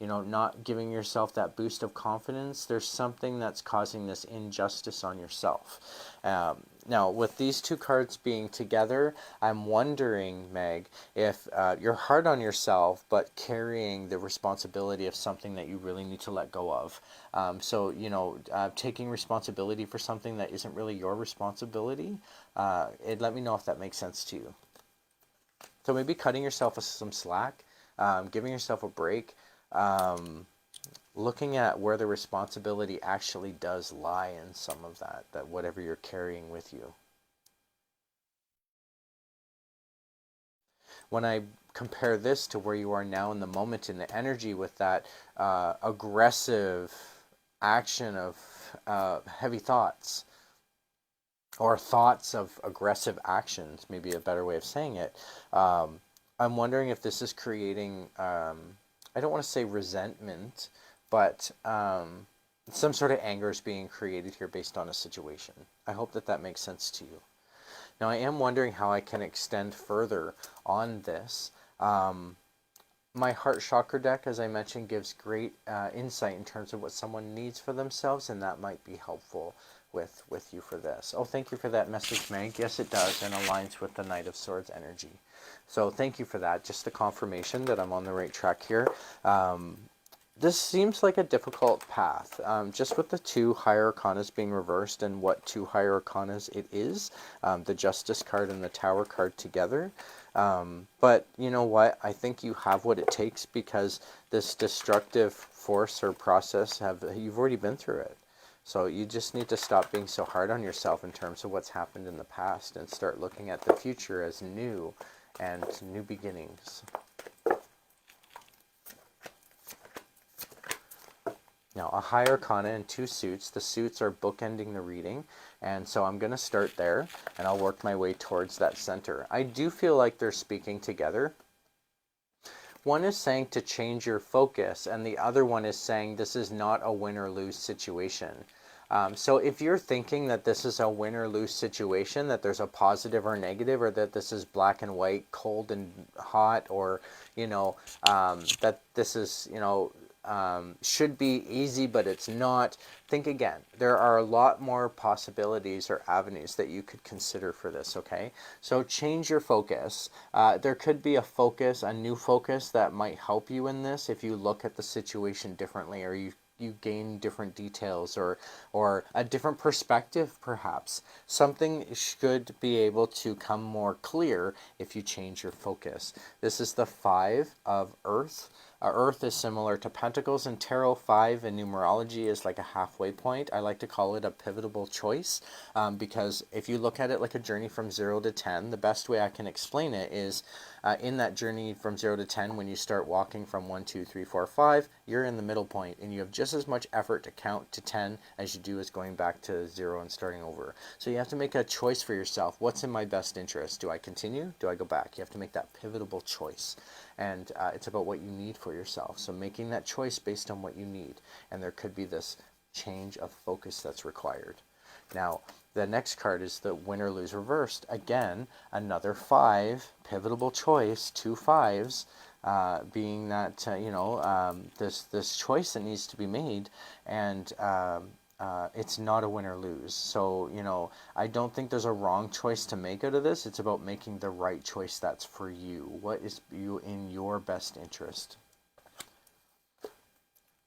S1: not giving yourself that boost of confidence, there's something that's causing this injustice on yourself. Now, with these two cards being together, I'm wondering, Meg, if you're hard on yourself but carrying the responsibility of something that you really need to let go of. Taking responsibility for something that isn't really your responsibility. Let me know if that makes sense to you. So maybe cutting yourself some slack, giving yourself a break, looking at where the responsibility actually does lie in some of that whatever you're carrying with you. When I compare this to where you are now in the moment in the energy with that aggressive action of heavy thoughts, or thoughts of aggressive actions, maybe a better way of saying it. I'm wondering if this is creating, I don't want to say resentment, but some sort of anger is being created here based on a situation. I hope that makes sense to you. Now, I am wondering how I can extend further on this. My heart chakra deck, as I mentioned, gives great insight in terms of what someone needs for themselves, and that might be helpful with you for this. Oh, thank you for that message, Meg. Yes, it does, and aligns with the Knight of Swords energy. So thank you for that. Just the confirmation that I'm on the right track here. This seems like a difficult path, just with the two higher arcanas being reversed and what two higher arcanas it is, the Justice card and the Tower card together. But you know what? I think you have what it takes, because this destructive force or process, you've already been through it. So you just need to stop being so hard on yourself in terms of what's happened in the past and start looking at the future as new and new beginnings. Now, a high arcana and two suits. The suits are bookending the reading, and so I'm going to start there, and I'll work my way towards that center. I do feel like they're speaking together. One is saying to change your focus, and the other one is saying this is not a win or lose situation. So if you're thinking that this is a win or lose situation, that there's a positive or negative, or that this is black and white, cold and hot, or, that this is, should be easy, but it's not. Think again. There are a lot more possibilities or avenues that you could consider for this, okay? So change your focus. There could be a new focus that might help you in this if you look at the situation differently, or you gain different details, or a different perspective perhaps. Something should be able to come more clear if you change your focus. This is the 5 of Earth. Earth is similar to Pentacles, and Tarot 5 in numerology is like a halfway point. I like to call it a pivotal choice, because if you look at it like a journey from 0 to 10, the best way I can explain it is in that journey from 0 to 10, when you start walking from 1, 2, 3, 4, 5, you're in the middle point, and you have just as much effort to count to 10 as you do as going back to 0 and starting over. So you have to make a choice for yourself. What's in my best interest? Do I continue? Do I go back? You have to make that pivotal choice. And it's about what you need for yourself. So making that choice based on what you need. And there could be this change of focus that's required. Now, the next card is the win or lose reversed. Again, another 5, pivotal choice, 2 5s, being that, this choice that needs to be made, and it's not a win or lose. So, I don't think there's a wrong choice to make out of this. It's about making the right choice that's for you. What is in your best interest?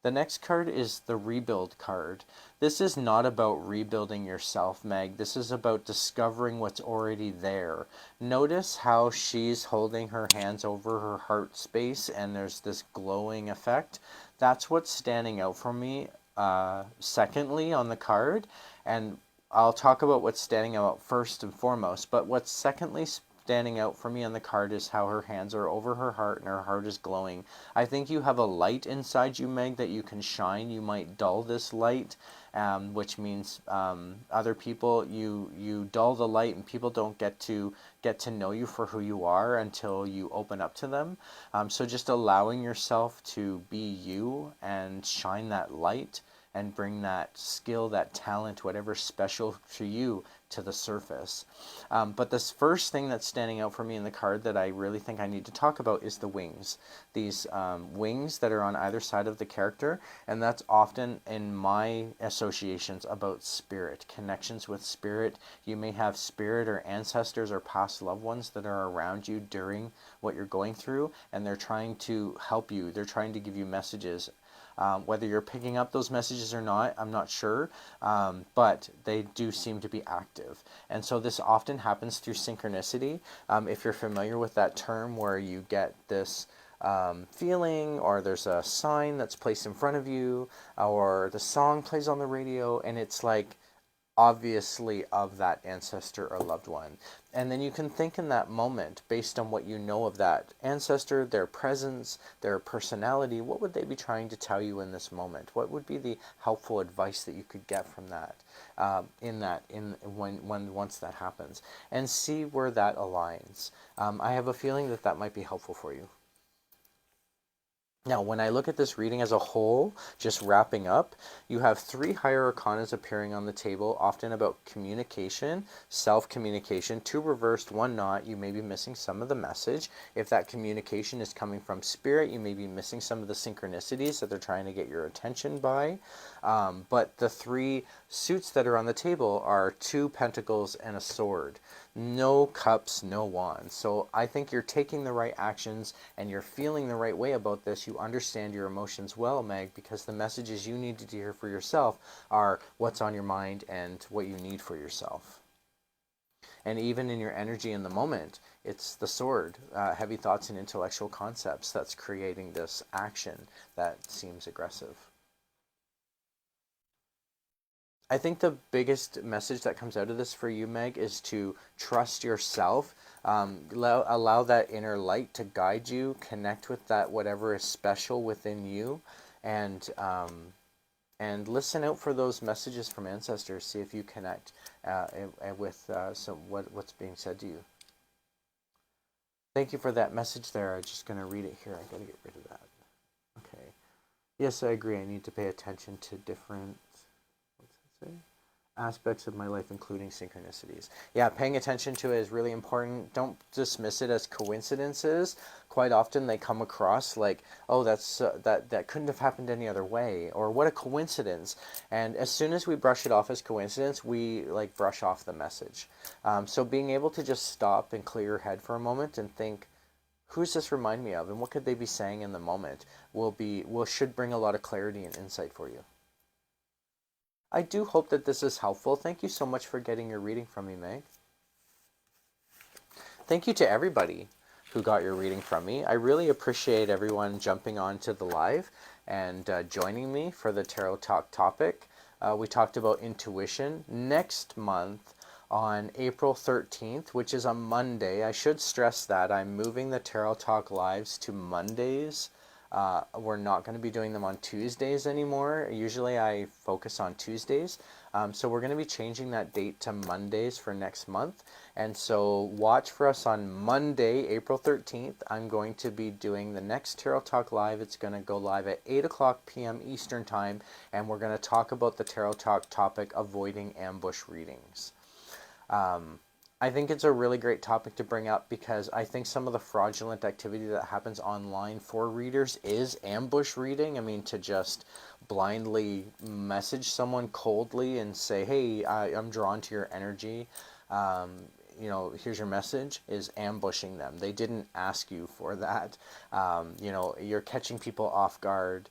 S1: The next card is the Rebuild card. This is not about rebuilding yourself, Meg. This is about discovering what's already there. Notice how she's holding her hands over her heart space, and there's this glowing effect. That's what's standing out for me, secondly, on the card. And I'll talk about what's standing out first and foremost. But what's secondly standing out for me on the card is how her hands are over her heart and her heart is glowing. I think you have a light inside you, Meg, that you can shine. You might dull this light, which means other people, you dull the light and people don't get to know you for who you are until you open up to them. So just allowing yourself to be you and shine that light and bring that skill, that talent, whatever's special to you to the surface. But this first thing that's standing out for me in the card that I really think I need to talk about is the wings. These wings that are on either side of the character, and that's often in my associations about spirit, connections with spirit. You may have spirit or ancestors or past loved ones that are around you during what you're going through, and they're trying to help you. They're trying to give you messages. Whether you're picking up those messages or not, I'm not sure, but they do seem to be active. And so this often happens through synchronicity. If you're familiar with that term, where you get this feeling, or there's a sign that's placed in front of you, or the song plays on the radio, and it's like obviously of that ancestor or loved one. And then you can think in that moment, based on what you know of that ancestor, their presence, their personality, what would they be trying to tell you in this moment? What would be the helpful advice that you could get from that, once that happens, and see where that aligns. I have a feeling that that might be helpful for you. Now, when I look at this reading as a whole, just wrapping up, you have 3 higher arcanas appearing on the table, often about communication, self-communication. 2 reversed, 1 not. You may be missing some of the message. If that communication is coming from spirit, you may be missing some of the synchronicities that they're trying to get your attention by. But the 3 suits that are on the table are 2 pentacles and a sword. No cups, no wands. So I think you're taking the right actions and you're feeling the right way about this. You understand your emotions well, Meg, because the messages you need to hear for yourself are what's on your mind and what you need for yourself. And even in your energy in the moment, it's the sword, heavy thoughts and intellectual concepts, that's creating this action that seems aggressive. I think the biggest message that comes out of this for you, Meg, is to trust yourself. Allow that inner light to guide you. Connect with that whatever is special within you, and listen out for those messages from ancestors. See if you connect with what's being said to you. Thank you for that message there. I'm just going to read it here. I got to get rid of that. Okay. Yes, I agree. I need to pay attention to different aspects of my life, including synchronicities. Yeah, paying attention to it is really important. Don't dismiss it as coincidences. Quite often they come across like, oh, that couldn't have happened any other way, or what a coincidence. And as soon as we brush it off as coincidence, we like brush off the message. So being able to just stop and clear your head for a moment and think, who's this remind me of, and what could they be saying in the moment, should bring a lot of clarity and insight for you. I do hope that this is helpful. Thank you so much for getting your reading from me, Meg. Thank you to everybody who got your reading from me. I really appreciate everyone jumping on to the live and joining me for the Tarot Talk topic. We talked about intuition. Next month, on April 13th, which is a Monday, I should stress that I'm moving the Tarot Talk lives to Mondays. We're not going to be doing them on Tuesdays anymore. Usually I focus on Tuesdays. So we're going to be changing that date to Mondays for next month. And so watch for us on Monday, April 13th. I'm going to be doing the next Tarot Talk Live. It's going to go live at 8 o'clock p.m. Eastern Time. And we're going to talk about the Tarot Talk topic, avoiding ambush readings. I think it's a really great topic to bring up because I think some of the fraudulent activity that happens online for readers is ambush reading. I mean, to just blindly message someone coldly and say, hey, I'm drawn to your energy, here's your message, is ambushing them. They didn't ask you for that. You're catching people off guard.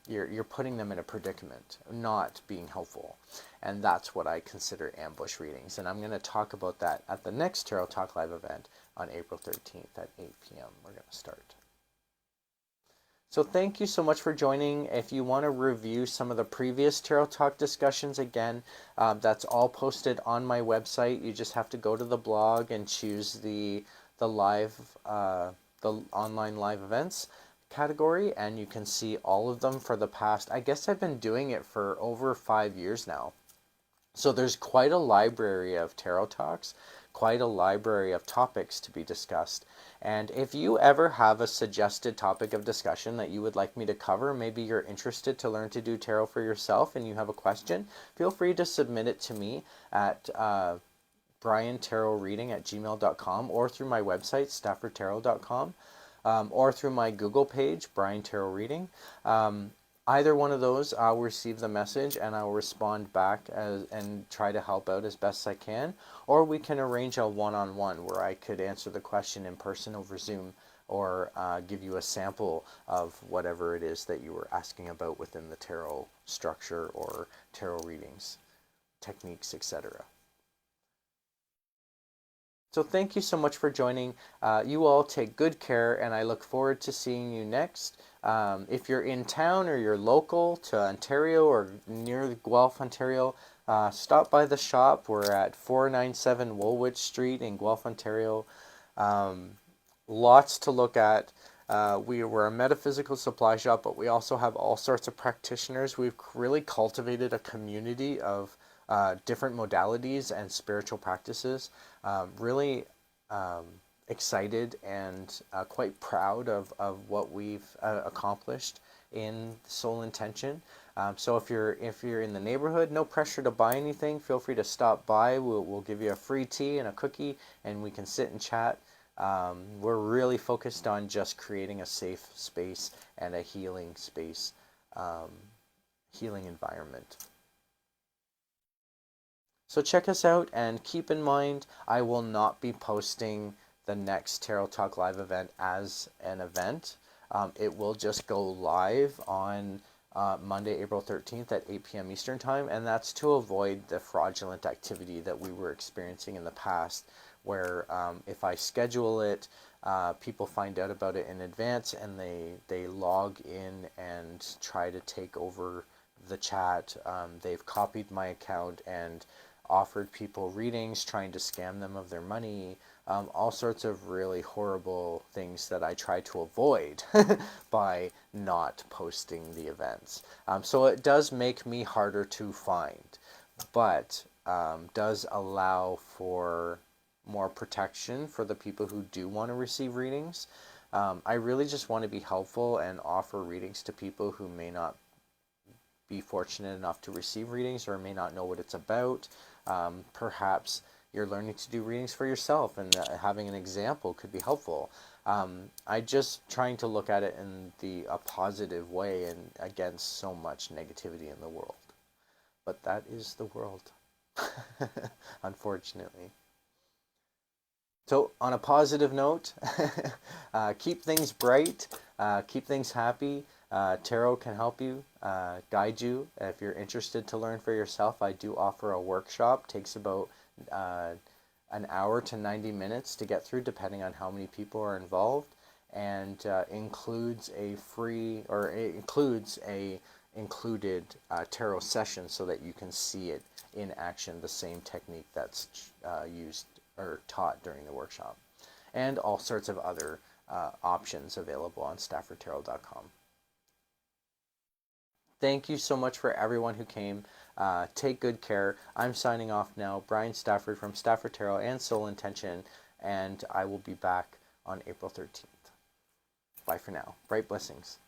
S1: You're putting them in a predicament, not being helpful. And that's what I consider ambush readings. And I'm going to talk about that at the next Tarot Talk Live event on April 13th at 8 p.m. We're going to start. So thank you so much for joining. If you want to review some of the previous Tarot Talk discussions again, that's all posted on my website. You just have to go to the blog and choose the live the online live events category, and you can see all of them for the past. I guess I've been doing it for over 5 years now. So there's quite a library of tarot talks, quite a library of topics to be discussed. And if you ever have a suggested topic of discussion that you would like me to cover, maybe you're interested to learn to do tarot for yourself and you have a question, feel free to submit it to me at bryantarotreading@gmail.com or through my website, staffordtarot.com, or through my Google page, Bryan Tarot Reading. Either one of those, I'll receive the message and I'll respond back and try to help out as best I can. Or we can arrange a one-on-one where I could answer the question in person over Zoom, or give you a sample of whatever it is that you were asking about within the tarot structure or tarot readings, techniques, etc. So thank you so much for joining. You all take good care, and I look forward to seeing you next. If you're in town or you're local to Ontario or near Guelph, Ontario, stop by the shop. We're at 497 Woolwich Street in Guelph, Ontario. Lots to look at. We're a metaphysical supply shop, but we also have all sorts of practitioners. We've really cultivated a community of different modalities and spiritual practices. Really excited and quite proud of what we've accomplished in Soul Intention. So if you're in the neighborhood, no pressure to buy anything. Feel free to stop by. We'll give you a free tea and a cookie, and we can sit and chat. We're really focused on just creating a safe space and a healing space, healing environment. So check us out, and keep in mind, I will not be posting the next Tarot Talk live event as an event. It will just go live on Monday, April 13th at 8 p.m. Eastern Time, and that's to avoid the fraudulent activity that we were experiencing in the past, where if I schedule it, people find out about it in advance and they log in and try to take over the chat. They've copied my account and offered people readings, trying to scam them of their money, all sorts of really horrible things that I try to avoid by not posting the events. So it does make me harder to find, but does allow for more protection for the people who do want to receive readings. I really just want to be helpful and offer readings to people who may not be fortunate enough to receive readings or may not know what it's about. Perhaps you're learning to do readings for yourself, and having an example could be helpful. I just trying to look at it in a positive way and against so much negativity in the world. But that is the world, unfortunately. So on a positive note, keep things bright, keep things happy. Tarot can help you, guide you. If you're interested to learn for yourself, I do offer a workshop. Takes about an hour to 90 minutes to get through, depending on how many people are involved, and includes a included tarot session so that you can see it in action, the same technique that's used or taught during the workshop, and all sorts of other options available on staffordtarot.com. Thank you so much for everyone who came. Take good care. I'm signing off now. Bryan Stafford from Stafford Tarot and Soul Intention, and I will be back on April 13th. Bye for now. Bright blessings.